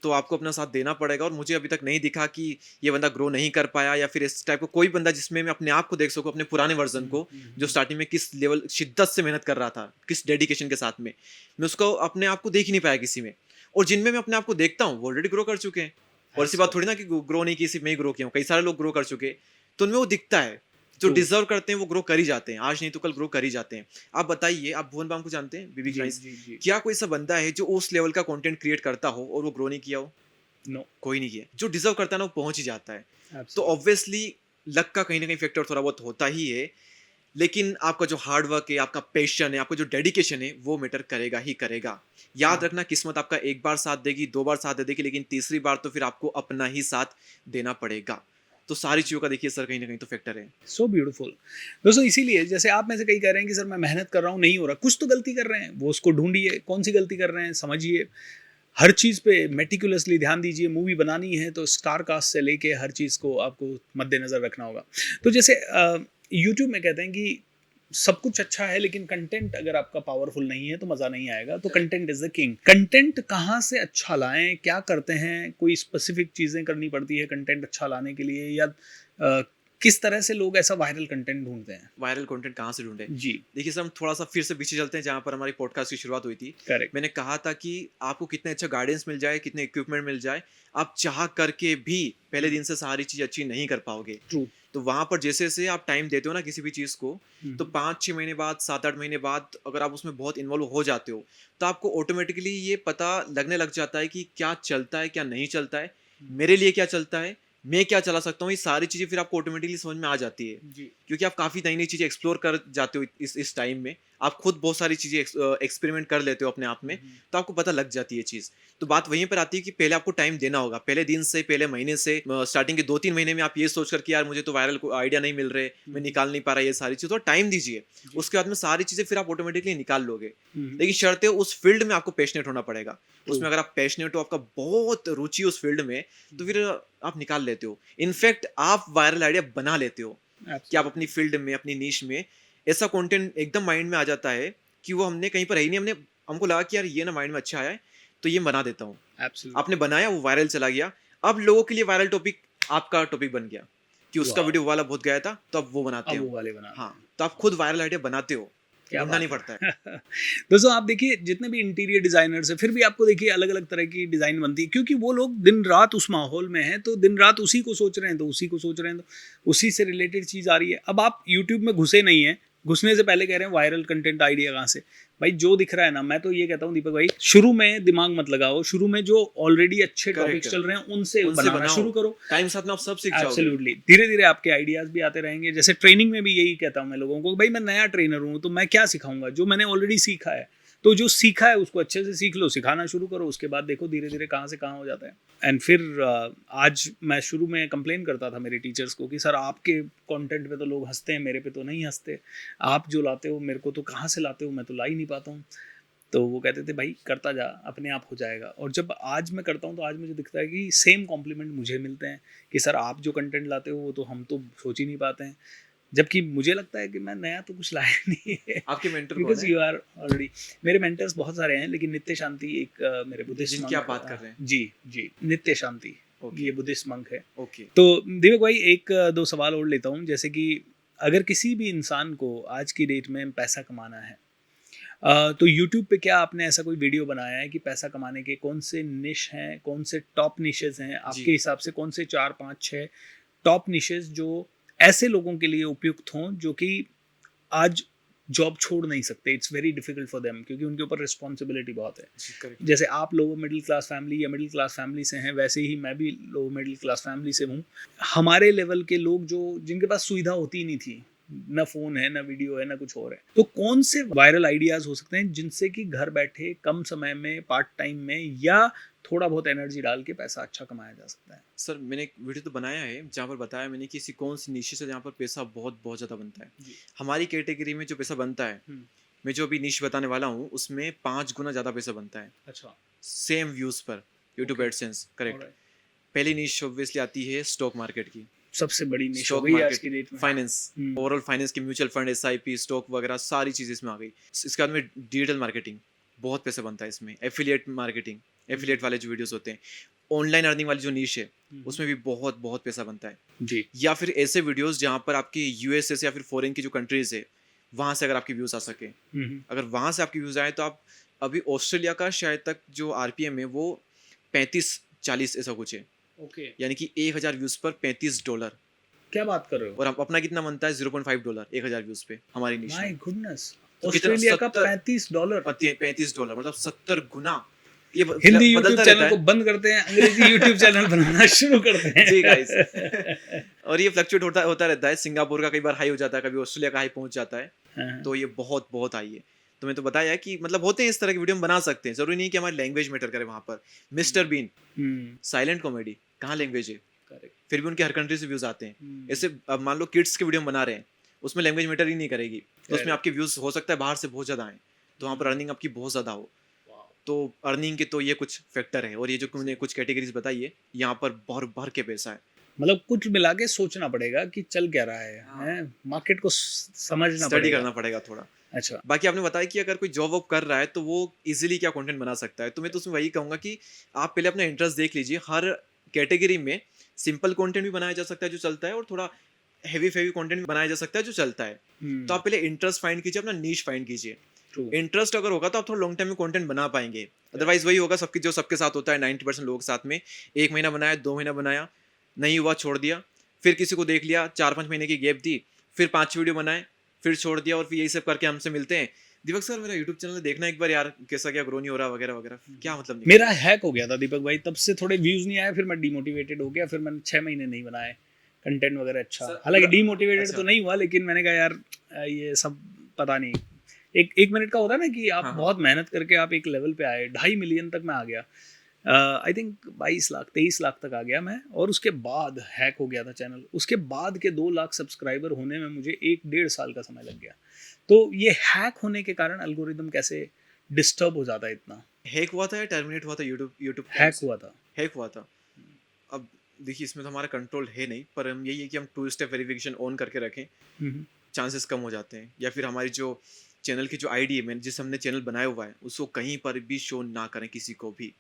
तो आपको अपना साथ देना पड़ेगा, और मुझे अभी तक नहीं दिखा कि ये बंदा ग्रो नहीं कर पाया, या फिर इस टाइप का कोई बंदा जिसमें मैं अपने आप को देख सकूँ, अपने पुराने वर्ज़न हुँ, को, हुँ, जो हुँ। स्टार्टिंग में किस लेवल शिद्दत से मेहनत कर रहा था, किस डेडिकेशन के साथ में। मैं उसको अपने आप को देख ही नहीं पाया किसी में। और जिनमें मैं अपने आप को देखता हूँ, वो ऑलरेडी ग्रो कर चुके हैं। और ऐसी बात थोड़ी ना एब्सोल्युटली, कि ग्रो नहीं की, सिर्फ़ मैं ही ग्रो किया हूँ, कई सारे लोग ग्रो कर चुके हैं। तो उनमें वो दिखता है। जो ट्रू। डिज़र्व करते हैं वो ग्रो कर ही जाते हैं। आज नहीं तो कल ग्रो कर ही जाते हैं। आप बताइए, आप भुवन बाम को जानते हैं? बीबी जी, क्राइस्ट। जी, जी। क्या कोई ऐसा बंदा है जो उस लेवल का कंटेंट क्रिएट करता हो और वो ग्रो नहीं किया हो? नो, कोई नहीं किया। जो डिज़र्व करता है ना वो पहुँच ही जाता है। तो एब्सोल्युटली। ऑब्वियसली लक का कहीं न कहीं फैक्टर थोड़ा बहुत होता ही है। लेकिन आपका जो हार्ड वर्क है, आपका पैशन है, आपका जो डेडिकेशन है, वो मैटर करेगा ही करेगा। याद हाँ, रखना, किस्मत आपका 1 बार साथ देगी, 2 बार साथ दे देगी, लेकिन तीसरी बार तो फिर आपको अपना ही साथ देना पड़ेगा। तो सारी चीज़ों का देखिए सर कहीं न कहीं तो फैक्टर है। So beautiful. दोस्तों, इसीलिए जैसे आप में से कई कह रहे हैं कि सर मैं मेहनत कर रहा हूँ, नहीं हो रहा, कुछ तो गलती कर रहे हैं, वो उसको ढूँढिए, कौन-सी गलती कर रहे हैं, समझिए। हर चीज़ पे मेटिकुलसली ध्यान दीजिए, मूवी बनानी है तो स्टार कास्ट से लेके हर चीज़ को आपको मद्देनज़र रखना होगा। तो जैसे यूट्यूब में कहते हैं कि सब कुछ अच्छा है, लेकिन कंटेंट अगर आपका पावरफुल नहीं है तो मज़ा नहीं आएगा, तो content is the king. Content कहाँ से अच्छा लाएँ, क्या करते हैं? कोई स्पेसिफिक चीज़ें करनी पड़ती है कंटेंट अच्छा लाने के लिए, या किस तरह से लोग ऐसा वायरल कंटेंट ढूँढते हैं? वायरल कंटेंट कहाँ से ढूँढे? जी, देखिए सर, हम थोड़ा-सा फिर से पीछे चलते हैं जहाँ पर हमारी पॉडकास्ट की शुरुआत हुई थी। करेक्ट। मैंने कहा था कि आपको कितने अच्छा गाइडेंस मिल जाए, कितने इक्विपमेंट मिल जाए, आप चाह करके भी पहले दिन से सारी चीज़ अच्छी नहीं कर पाओगे। ट्रू। तो वहाँ पर जैसे-जैसे आप टाइम देते हो ना किसी भी चीज़ को, हुँ, तो 5-6 महीने बाद, 7-8 महीने बाद अगर आप उसमें बहुत इन्वॉल्व हो जाते हो, तो आपको ऑटोमैटिकली ये पता लगने लग जाता है कि क्या चलता है, क्या नहीं चलता है, हुँ। मेरे लिए क्या चलता है, मैं क्या चला सकता हूँ, ये सारी चीज़ें फिर आपको ऑटोमैटिकली समझ में आ जाती है। जी। क्योंकि आप काफ़ी नई-नई चीज़ें एक्सप्लोर कर जाते हो इस टाइम में। आप खुद बहुत सारी चीज़ें एक्सपेरिमेंट कर लेते हो अपने आप में, हुँ, तो आपको पता लग जाती है चीज़। तो बात वहीं पर आती है कि पहले आपको टाइम देना होगा। पहले दिन से, पहले महीने से, स्टार्टिंग के 2-3 महीने में आप ये सोच कर कि यार मुझे तो वायरल को आइडिया नहीं मिल रहे, मैं हुँ, निकाल नहीं पा रहा ये सारी चीज़, थोड़ा टाइम दीजिए। जी। उसके बाद में सारी चीज़ें फिर आप ऑटोमैटिकली निकाल लोगे। हुँ, लेकिन शर्त है उस फील्ड में आपको पैशनेट होना पड़ेगा। ट्रू। उसमें अगर आप पैशनेट हो, आपका बहुत रुचि उस फील्ड में, तो फिर आप निकाल लेते हो। इनफैक्ट आप वायरल आइडिया बना लेते हो। कि आप अपनी एब्सोल्युटली। फील्ड में, अपनी नीश में ऐसा कंटेंट एकदम माइंड में आ जाता है कि वो हमने कहीं पर है ही नहीं, हमको लगा कि यार ये ना माइंड में अच्छा आया है, तो ये बना देता हूँ। एब्सोल्युटली। आपने बनाया, वो वायरल चला गया। अब लोगों के लिए वायरल टॉपिक आपका टॉपिक बन गया कि उसका वाओ! वीडियो वाला बहुत गया था, तो अब वो बनाते अब वो हो। वाले बनाते हाँ, हैं। तो आप खुद वायरल आइडिया बनाते हो, क्या ढूँढना बात नहीं है! पड़ता है। दोस्तों, आप देखिए जितने भी इंटीरियर डिज़ाइनर्स हैं, फिर भी आपको देखिए अलग-अलग तरह की डिज़ाइन बनती है, क्योंकि वो लोग दिन-रात उस माहौल में हैं, तो दिन-रात उसी को सोच रहे हैं, तो उसी को सोच रहे हैं, तो उसी से रिलेटेड चीज़ आ रही है। अब आप यूट्यूब में घुसे नहीं हैं, घुसने से पहले कह रहे हैं वायरल कंटेंट आइडिया कहाँ से। भाई जो दिख रहा है ना, मैं तो ये कहता हूँ दीपक भाई, शुरू में दिमाग मत लगाओ, शुरू में जो ऑलरेडी अच्छे Correct. टॉपिक्स चल रहे हैं उनसे उनसे बनाना बनाओ। शुरू करो। टाइम साथ में आप सब सीख जाओगे। एब्सोल्युटली, धीरे धीरे आपके आइडियाज भी आते रहेंगे। जैसे ट्रेनिंग में भी यही कहता हूँ मैं लोगों को, भाई मैं नया ट्रेनर हूँ तो मैं क्या सिखाऊंगा, जो मैंने ऑलरेडी सीखा है। तो जो सीखा है उसको अच्छे से सीख लो, सिखाना शुरू करो, उसके बाद देखो धीरे धीरे कहाँ से कहाँ हो जाता है। एंड फिर आज मैं शुरू में कंप्लेन करता था मेरे टीचर्स को कि सर आपके कंटेंट पे तो लोग हंसते हैं, मेरे पे तो नहीं हंसते, आप जो लाते हो मेरे को तो कहाँ से लाते हो, मैं तो ला ही नहीं पाता हूँ। तो वो कहते थे भाई करता जा, अपने आप हो जाएगा। और जब आज मैं करता हूँ तो आज मुझे दिखता है कि सेम कॉम्प्लीमेंट मुझे मिलते हैं कि सर आप जो कंटेंट लाते हो वो तो हम तो सोच ही नहीं पाते हैं। जबकि मुझे लगता है कि मैं नया तो कुछ लाया नहीं है। आपके मेंटर कौन बिकॉज है? यू आर ऑलरेडी, मेरे मेंटर्स बहुत सारे हैं, लेकिन नित्य शांति एक मेरे बुद्धिस्ट जिनकी आप बात कर रहे हैं। जी जी, नित्य शांति Okay. ये बुद्धिस्ट मंक है। ओके। तो दीपक भाई एक दो सवाल और लेता हूँ। जैसे कि अगर किसी भी इंसान को आज की डेट में पैसा कमाना है, तो YouTube पे क्या आपने ऐसा कोई वीडियो बनाया है कि पैसा कमाने के कौन से निश हैं, कौन से टॉप निशेज हैं आपके हिसाब से, कौन से 4 5 6 टॉप निशेज जो ऐसे लोगों के लिए उपयुक्त हों जो कि आज जॉब छोड़ नहीं सकते, it's very difficult for them, क्योंकि उनके ऊपर रिस्पॉन्सिबिलिटी बहुत है। जैसे आप लोअर मिडिल क्लास फैमिली या मिडिल क्लास फैमिली से हैं, वैसे ही मैं भी लोअर मिडिल क्लास फैमिली से हूँ। हमारे लेवल के लोग जो जिनके पास सुविधा होती नहीं थी, ना फोन है, ना वीडियो है, ना कुछ और है, तो कौन से वायरल आइडियाज हो सकते हैं जिनसे कि घर बैठे कम समय में, पार्ट टाइम में या थोड़ा बहुत एनर्जी डाल के पैसा अच्छा कमाया जा सकता है? सर मैंने एक वीडियो तो बनाया है जहाँ पर बताया मैंने कि कौन सी निश से जहाँ पर पैसा बहुत बहुत ज़्यादा बनता है। हमारी कैटेगरी में जो पैसा बनता है, मैं जो अभी निश बताने वाला हूँ उसमें 5 गुना ज़्यादा पैसा बनता है। अच्छा, सेम व्यूज़ पर यूट्यूब एडसेंस। करेक्ट। पहली निश ऑब्वियसली आती है स्टॉक मार्केट की, सबसे बड़ी निश हो स्टॉक गई आज मार्केट की डेट में। फाइनेंस, ओवरऑल फाइनेंस की म्यूचुअल फंड, एसआईपी, स्टॉक वगैरह सारी चीज़ें इसमें आ गई। इसके बाद में डिजिटल मार्केटिंग, बहुत पैसा बनता है इसमें। एफिलिएट मार्केटिंग, एफिलिएट वाले जो वीडियोस होते हैं, ऑनलाइन अर्निंग वाली जो नीश है उसमें भी बहुत बहुत पैसा बनता है जी। या फिर ऐसे वीडियोस जहाँ पर आपकी यूएसए से या फिर फॉरेन की जो कंट्रीज है वहाँ से अगर आपके व्यूज आ सके, अगर वहाँ से आपके व्यूज आए तो आप अभी ऑस्ट्रेलिया का शायद तक जो आरपीएम है वो 35-40 ऐसा कुछ है। ओके, यानी कि 1000 व्यूज पर $35। क्या बात कर रहे हो? और अपना कितना बनता है $0.5 1000 व्यूज पे हमारी निश माय में। गुडनेस, तो कितना? ऑस्ट्रेलिया का 70 $35। $35 मतलब 70 गुना। ये हिंदी यूट्यूब बदलता चैनल रहता को है। बंद करते हैं, अंग्रेजी यूट्यूब चैनल बनाना शुरू करते हैं। जी गाइस। और ये फ्लक्चुएट होता रहता है। सिंगापुर का कई बार हाई हो जाता है, कभी ऑस्ट्रेलिया का हाई पहुंच जाता है। हाँ। तो ये बहुत बहुत हाई है। तो मैं तो बताया कि मतलब होते हैं इस तरह की वीडियो हम बना सकते हैं, जरूरी नहीं कि हमारी लैंग्वेज मैटर करे। वहाँ पर मिस्टर बीन साइलेंट कॉमेडी, कहाँ लैंग्वेज है, फिर भी उनके हर कंट्री से व्यूज आते हैं। ऐसे अब मान लो किड्स के वीडियो हम बना रहे हैं, उसमें लैंग्वेज मैटर ही नहीं करेगी, तो उसमें आपके व्यूज हो सकता है बाहर से बहुत ज्यादा आए, तो वहाँ पर अर्निंग आपकी बहुत ज्यादा हो। तो अर्निंग के तो ये कुछ फैक्टर है। और ये जो तुमने कुछ कैटेगरीज बताई है, यहाँ पर भर भर के पैसा है। मतलब कुछ मिला के सोचना पड़ेगा कि चल क्या रहा है? मार्केट को समझना स्टडी पड़ेगा, करना पड़ेगा थोड़ा। अच्छा। बाकी आपने बताया कि अगर कोई जॉब वॉब कर रहा है तो वो इजीली क्या कंटेंट बना सकता है, तो मैं तो उसमें वही कहूँगा कि आप पहले अपना इंटरेस्ट देख लीजिए। हर कैटेगरी में सिंपल कंटेंट भी बनाया जा सकता है जो चलता है, और थोड़ा हैवी कंटेंट भी बनाया जा सकता है जो चलता है। तो आप पहले इंटरेस्ट फाइंड कीजिए, अपना नीश फाइंड कीजिए। इंटरेस्ट अगर होगा तो आप थोड़ा लॉन्ग टाइम में कंटेंट बना पाएंगे। अदरवाइज वही होगा सबके साथ होता है 90% लोगों के साथ में, 1 महीना बनाया, 2 महीना बनाया, नहीं हुआ छोड़ दिया, फिर किसी को देख लिया, 4-5 महीने की गैप दी, फिर 5 वीडियो बनाए, फिर छोड़ दिया, और फिर यही सब करके हमसे मिलते हैं, दीपक सर मेरा यूट्यूब चैनल देखना एक बार यार, कैसा क्या ग्रो नहीं हो रहा वगैरह वगैरह। क्या मतलब नहीं। मेरा हैक हो गया था दीपक भाई, तब से थोड़े व्यूज नहीं आए, फिर मैं डीमोटिवेटेड हो गया, फिर मैंने 6 महीने नहीं बनाए कंटेंट वगैरह अच्छा। हालांकि डीमोटिवेटेड तो नहीं हुआ, लेकिन मैंने कहा यार ये सब पता नहीं, एक मिनट का होता है ना कि आप बहुत मेहनत करके आप एक लेवल पे आए, 2.5 मिलियन तक मैं आ गया, आई थिंक 22 लाख 23 लाख तक आ गया मैं, और उसके बाद हैक हो गया था चैनल। उसके बाद के 2 लाख सब्सक्राइबर होने में मुझे 1-1.5 साल का समय लग गया। तो ये हैक होने के कारण एल्गोरिदम कैसे डिस्टर्ब हो जाता है इतना? हैक हुआ था या टर्मिनेट हुआ था यूट्यूब? हैक हुआ था। हैक हुआ था। अब देखिए इसमें तो हमारा कंट्रोल है नहीं, पर हम यही है कि हम 2 स्टेप वेरिफिकेशन ऑन करके रखें, चांसेस कम हो जाते हैं। या फिर हमारी जो चैनल की जो आईडी है, जिस हमने चैनल बनाया हुआ है, उसको कहीं पर भी शो ना करें किसी को भी।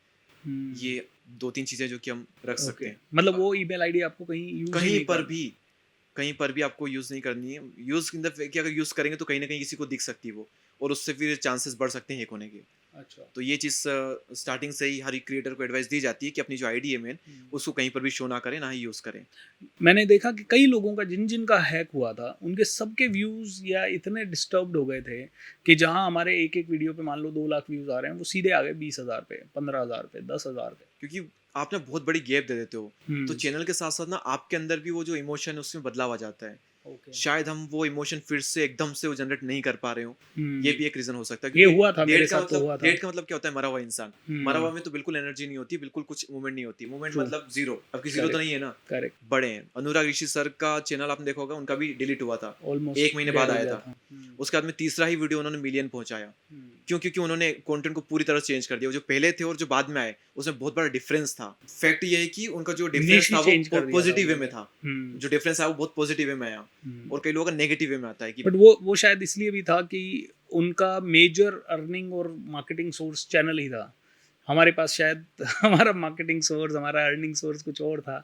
ये 2-3 चीजें जो कि हम रख सकते हैं। मतलब वो ईमेल आईडी आपको कहीं पर भी आपको यूज नहीं करनी है। यूज इन द कि अगर यूज करेंगे तो कहीं ना कहीं किसी को दिख सकती है वो, और उससे फिर चांसेस बढ़ सकते हैं हैक होने के। अच्छा। तो ये चीज़ स्टार्टिंग से ही हर क्रिएटर को एडवाइस दी जाती है कि अपनी जो आईडी है मेन उसको कहीं पर भी शो ना करें, ना ही यूज़ करें। मैंने देखा कि कई लोगों का जिन का हैक हुआ था उनके सबके व्यूज़ या इतने डिस्टर्ब्ड हो गए थे कि जहां हमारे एक एक वीडियो पे मान लो 2 लाख व्यूज़ आ रहे हैं, वो सीधे आ गए 20,000 पे, 15,000 पे, 10,000 पे। क्योंकि आप ना बहुत बड़ी गैप दे देते हो, तो चैनल के साथ-साथ ना आपके अंदर भी वो जो इमोशन है उसमें बदलाव आ जाता है। ओके। शायद हम वो इमोशन फिर से एकदम से वो जनरेट नहीं कर पा रहे हो, ये हम्म। भी एक रीज़न हो सकता है ये क्योंकि हुआ था, मेरे साथ तो हुआ था। डेड का मतलब क्या होता है? मरा हुआ इंसान। मरा हम्म। हुआ में तो बिल्कुल एनर्जी नहीं होती, बिल्कुल कुछ मूवमेंट नहीं होती। Movement true. मतलब ज़ीरो, अब की ज़ीरो तो करेक्ट। नहीं है ना, करेक्ट। बड़े हैं। अनुराग ऋषि सर का चैनल आपने देखा होगा, उनका भी डिलीट हुआ था, ऑलमोस्ट 1 महीने डेड बाद हो आया गया था। था। उसके बाद में तीसरा ही वीडियो उन्होंने मिलियन पहुँचाया। हम्म। क्यों? क्योंकि उन्होंने कंटेंट को पूरी तरह चेंज कर दिया। वो जो पहले थे और जो बाद में आए, उसमें बहुत बड़ा डिफरेंस था। फैक्ट ये है कि उनका जो डिफरेंस निश ही था वो चेंज कर दिया था पॉजिटिव वे में उन्होंने। था। हम्म। जो डिफरेंस आया वो बहुत पॉजिटिव वे में आया हम्म। और कई लोगों का नेगेटिव वे में आता है कि बट वो शायद इसलिए भी था कि उनका मेजर अर्निंग और मार्केटिंग सोर्स चैनल ही था। हमारे पास शायद हमारा मार्केटिंग सोर्स, हमारा अर्निंग सोर्स कुछ और था,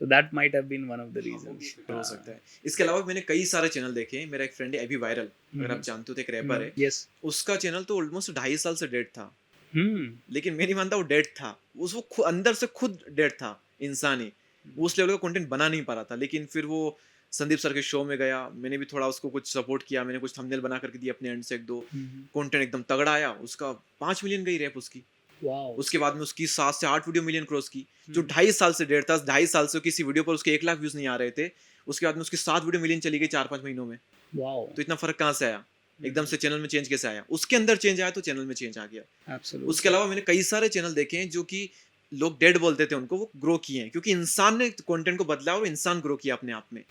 तो that might have been one of the reasons. हो सकता है। इसके अलावा मैंने कई सारे चैनल देखे हैं। मेरा एक फ्रेंड है एबी वायरल, अगर आप जानते हो तो एक रैपर है। यस। उसका चैनल तो ऑलमोस्ट 2.5 साल से डेड था। हम्म। लेकिन मैं नहीं मानता वो डेड था। वो अंदर से खुद डेड था, इंसान ही। वो उस लेवल का कंटेंट बना नहीं पा रहा था। लेकिन फिर वो संदीप सर के शो में गया, मैंने भी थोड़ा उसको कुछ सपोर्ट किया, मैंने कुछ थंबनेल बना करके दिए अपने एंड से 1-2। कंटेंट एकदम तगड़ा आया, उसका 5 मिलियन गई रैप उसकी। वाओ। उसके बाद में उसकी 7 से 8 वीडियो मिलियन क्रॉस की। जो 2.5 साल से डेढ़ था, 2.5 साल से किसी वीडियो पर उसके 1 लाख व्यूज़ नहीं आ रहे थे। उसके बाद में उसकी 7 वीडियो मिलियन चली गई 4-5 महीनों में। वाओ। तो इतना फ़र्क कहाँ से आया? एकदम से चैनल में चेंज कैसे आया? उसके अंदर चेंज आया तो चैनल में चेंज आ गया। एब्सोल्युटली। उसके अलावा मैंने कई सारे चैनल देखे हैं जो कि लोग डेड बोलते थे उनको, वो ग्रो किए हैं क्योंकि इंसान ने कंटेंट को बदला और इंसान ग्रो किया अपने आप में।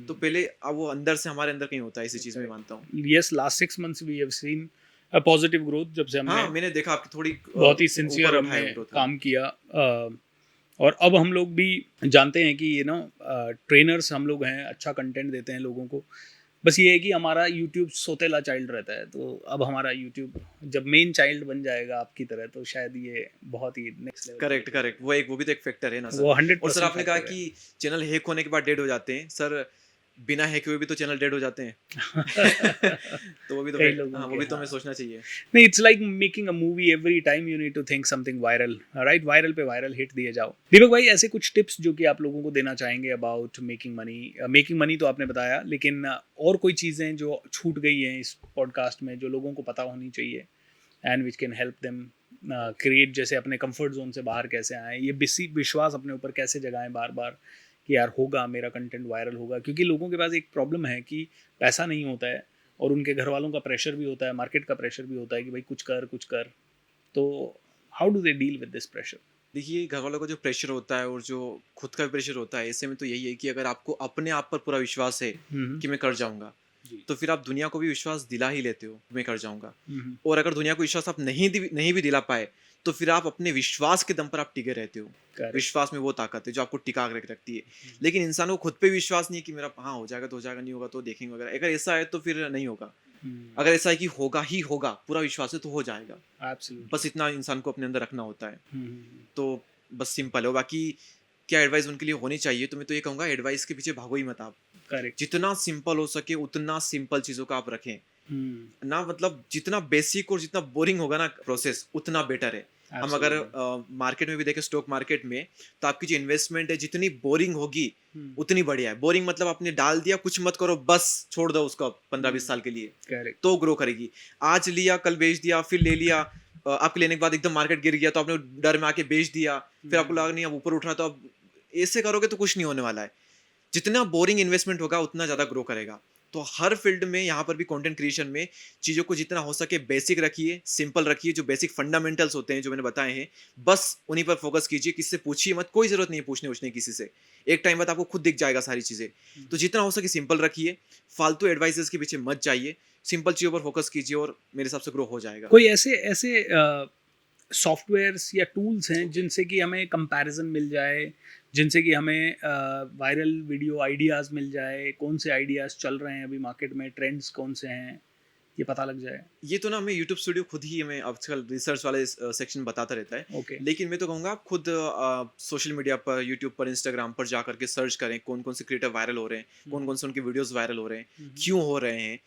तो पहले वो अंदर से हमारे अंदर कहीं होता है, इसी चीज़ में मानता हूँ। Yes, last 6 months we have seen a positive growth जब से हमने हाँ, मैंने देखा आपकी थोड़ी बहुत ही ऊपर सिंसियर उठाया हमने ग्रोथ को। काम किया। और अब हम लोग भी जानते हैं कि ट्रेनर्स हम लोग हैं, अच्छा कंटेंट देते हैं लोगों को। बस ये है कि हमारा यूट्यूब सोतेला चाइल्ड रहता है, तो अब हमारा यूट्यूब जब मेन चाइल्ड बन जाएगा आपकी तरह, तो शायद ये बहुत ही नेक्स्ट लेवल। करेक्ट। वो भी तो एक फैक्टर है ना सर। वो और 100% सर आपने कहा फैक्टर कि चैनल हैक होने के बाद डेड हो जाते हैं। सर बिना हैक हुए भी तो चैनल डेड हो जाते हैं। है। तो वो भी तो कई fact- लोगों हाँ, के, वो भी तो हाँ। हमें सोचना चाहिए। नहीं, it's like making a movie, every time you need to think something viral, right? Viral पे वायरल हिट दिए जाओ। दीपक भाई, ऐसे कुछ टिप्स जो कि आप लोगों को देना चाहेंगे about making money? Making money तो आपने बताया, लेकिन और कोई चीज़ें जो छूट गई हैं इस पॉडकास्ट में जो लोगों को पता होनी चाहिए and which can help them create, जैसे अपने कंफर्ट जोन से बाहर कैसे आएँ, ये विश्वास अपने ऊपर कैसे जगाएं बार बार कि यार होगा, मेरा कंटेंट वायरल होगा? क्योंकि लोगों के पास एक प्रॉब्लम है कि पैसा नहीं होता है और उनके घर वालों का प्रेशर भी होता है, मार्केट का प्रेशर भी होता है कि भाई कुछ कर। तो how do they deal with this pressure? देखिए, घर वालों का जो प्रेशर होता है और जो खुद का भी प्रेशर होता है, ऐसे में तो यही है कि अगर आपको अपने आप पर पूरा विश्वास है कि मैं कर जाऊंगा, तो फिर आप दुनिया को भी विश्वास दिला ही लेते हो, मैं कर जाऊंगा। और अगर दुनिया को विश्वास आप नहीं भी दिला पाए, तो फिर आप अपने विश्वास के दम पर आप टिके रहते हो। विश्वास में वो ताकत है जो आपको टिका के रखती है। लेकिन इंसान को खुद पे विश्वास नहीं है कि मेरा हाँ हो जाएगा तो हो जाएगा, नहीं होगा तो देखेंगे वगैरह। अगर ऐसा है तो फिर नहीं होगा। अगर ऐसा है कि होगा ही होगा, पूरा विश्वास है तो हो जाएगा। बस इतना इंसान को अपने अंदर रखना होता है। तो बस सिंपल है। बाकी क्या एडवाइस उनके लिए होनी चाहिए, तो मैं तो ये कहूँगा, एडवाइस के पीछे भागो ही मत आप। करेक्ट। जितना सिंपल हो सके उतना सिंपल चीज़ों का आप रखें ना। मतलब जितना बेसिक और जितना बोरिंग होगा ना प्रोसेस, उतना बेटर है। हम अगर मार्केट में भी देखें, स्टॉक मार्केट में, तो आपकी जो इन्वेस्टमेंट है जितनी बोरिंग होगी उतनी बढ़िया है। बोरिंग मतलब आपने डाल दिया, कुछ मत करो, बस छोड़ दो उसको 15-20 साल के लिए, करेक्ट। तो ग्रो करेगी। आज लिया, कल बेच दिया, फिर ले लिया, आपके लेने के बाद एकदम मार्केट गिर गया तो आपने डर में आके बेच दिया, फिर आपको लगा नहीं अब ऊपर उठ रहा, तो अब ऐसे करोगे तो कुछ नहीं होने वाला है। जितना बोरिंग इन्वेस्टमेंट होगा उतना ज़्यादा ग्रो करेगा। तो हर फील्ड में, यहाँ पर भी कंटेंट क्रिएशन में, चीज़ों को जितना हो सके बेसिक रखिए, सिंपल रखिए। जो बेसिक फंडामेंटल्स होते हैं जो मैंने बताए हैं, बस उन्हीं पर फोकस कीजिए। किसी से पूछिए मत, कोई ज़रूरत नहीं है पूछने किसी से। एक टाइम बाद आपको खुद दिख जाएगा सारी चीज़ें। तो जितना हो सके सिंपल रखिए, फालतू एडवाइसेस के पीछे मत जाइए, सिंपल चीज़ों पर फोकस कीजिए और मेरे हिसाब से ग्रो हो जाएगा। कोई ऐसे सॉफ्टवेयर्स या टूल्स हैं जिनसे कि हमें कंपैरिजन मिल जाए, जिनसे कि हमें वायरल वीडियो आइडियाज़ मिल जाए, कौन से आइडियाज़ चल रहे हैं अभी मार्केट में, ट्रेंड्स कौन से हैं, ये पता लग जाए? ये तो ना हमें यूट्यूब स्टूडियो खुद ही हमें आजकल रिसर्च वाले सेक्शन बताता रहता है। ओके। लेकिन मैं तो कहूँगा आप खुद सोशल मीडिया पर, यूट्यूब पर, इंस्टाग्राम पर जा करके सर्च करें कौन कौन से क्रिएटर वायरल हो रहे हैं, कौन कौन से उनके वीडियोस वायरल हो रहे हैं, क्यों हो रहे हैं।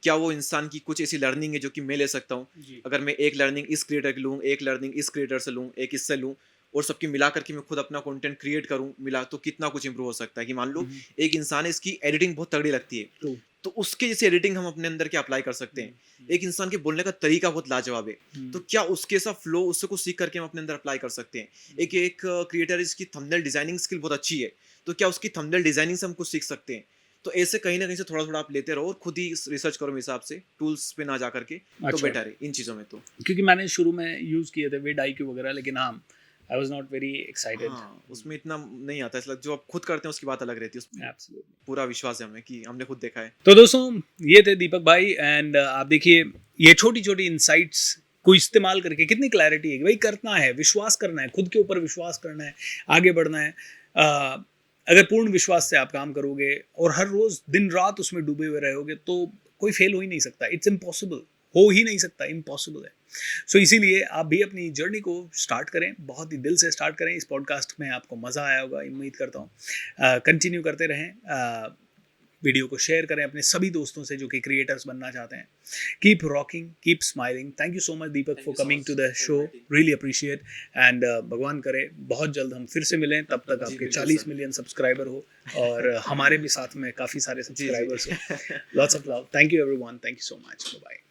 क्या वो इंसान की कुछ ऐसी लर्निंग है जो कि मैं ले सकता हूँ? जी। अगर मैं एक लर्निंग इस क्रिएटर की लूँ, एक लर्निंग इस क्रिएटर से लूँ, एक इससे लूँ और सबकी मिला करके मैं खुद अपना कंटेंट क्रिएट करूँ मिला, तो कितना कुछ इंप्रूव हो सकता है। कि मान लो हुँ, एक इंसान है, इसकी एडिटिंग बहुत तगड़ी लगती है, ट्रू। तो उसके जैसे एडिटिंग हम अपने अंदर के अप्लाई कर सकते हैं। एक इंसान के बोलने का तरीका बहुत लाजवाब है, तो क्या उसके जैसा फ्लो उससे कुछ सीख करके हम अपने अंदर अप्लाई कर सकते हैं। एक एक क्रिएटर इसकी थंबनेल डिजाइनिंग स्किल बहुत अच्छी है, तो क्या उसकी थंबनेल डिजाइनिंग से हम कुछ सीख सकते हैं। तो ऐसे कहीं ना कहीं से थोड़ा थोड़ा आप लेते रहो और खुद ही रिसर्च करो मेरे हिसाब से, टूल्स पे ना जा करके, तो अच्छा। बेटर है इन चीज़ों में तो। क्योंकि मैंने शुरू में यूज़ किए थे विड IQ वगैरह, लेकिन हाँ, I was not very excited. हाँ, उसमें इतना नहीं आता, इसलिए जो आप खुद करते हैं उसकी बात अलग रहती है, उसमें एब्सोल्युटली। पूरा विश्वास है हमें कि हमने खुद देखा है। तो दोस्तों, ये थे दीपक भाई एंड आप देखिए, ये छोटी-छोटी इनसाइट्स को इस्तेमाल करके कितनी क्लैरिटी है कि भाई करना है, विश्वास करना है, खुद के ऊपर विश्वास करना है, आगे बढ़ना है। अगर पूर्ण विश्वास से आप काम करोगे और हर रोज़ दिन-रात उसमें डूबे हुए रहोगे, तो कोई फेल हो ही नहीं सकता। इट्स इम्पॉसिबल, हो ही नहीं सकता, इम्पॉसिबल है। सो इसीलिए आप भी अपनी जर्नी को स्टार्ट करें, बहुत ही दिल से स्टार्ट करें। इस पॉडकास्ट में आपको मज़ा आया होगा, उम्मीद करता हूँ। कंटिन्यू करते रहें। वीडियो को शेयर करें अपने सभी दोस्तों से जो कि क्रिएटर्स बनना चाहते हैं। Keep rocking, keep smiling. Thank you so much Deepak Thank for you so coming much to the for show, inviting. Really appreciate and भगवान करे बहुत जल्द हम फिर से मिलें, तब तक जी, आपके बिल्कुल 40 सर। मिलियन सब्सक्राइबर हो और हमारे भी साथ में काफ़ी सारे जी, जी। सब्सक्राइबर्स हो। Lots of love. Thank you everyone, thank you so much. Bye bye.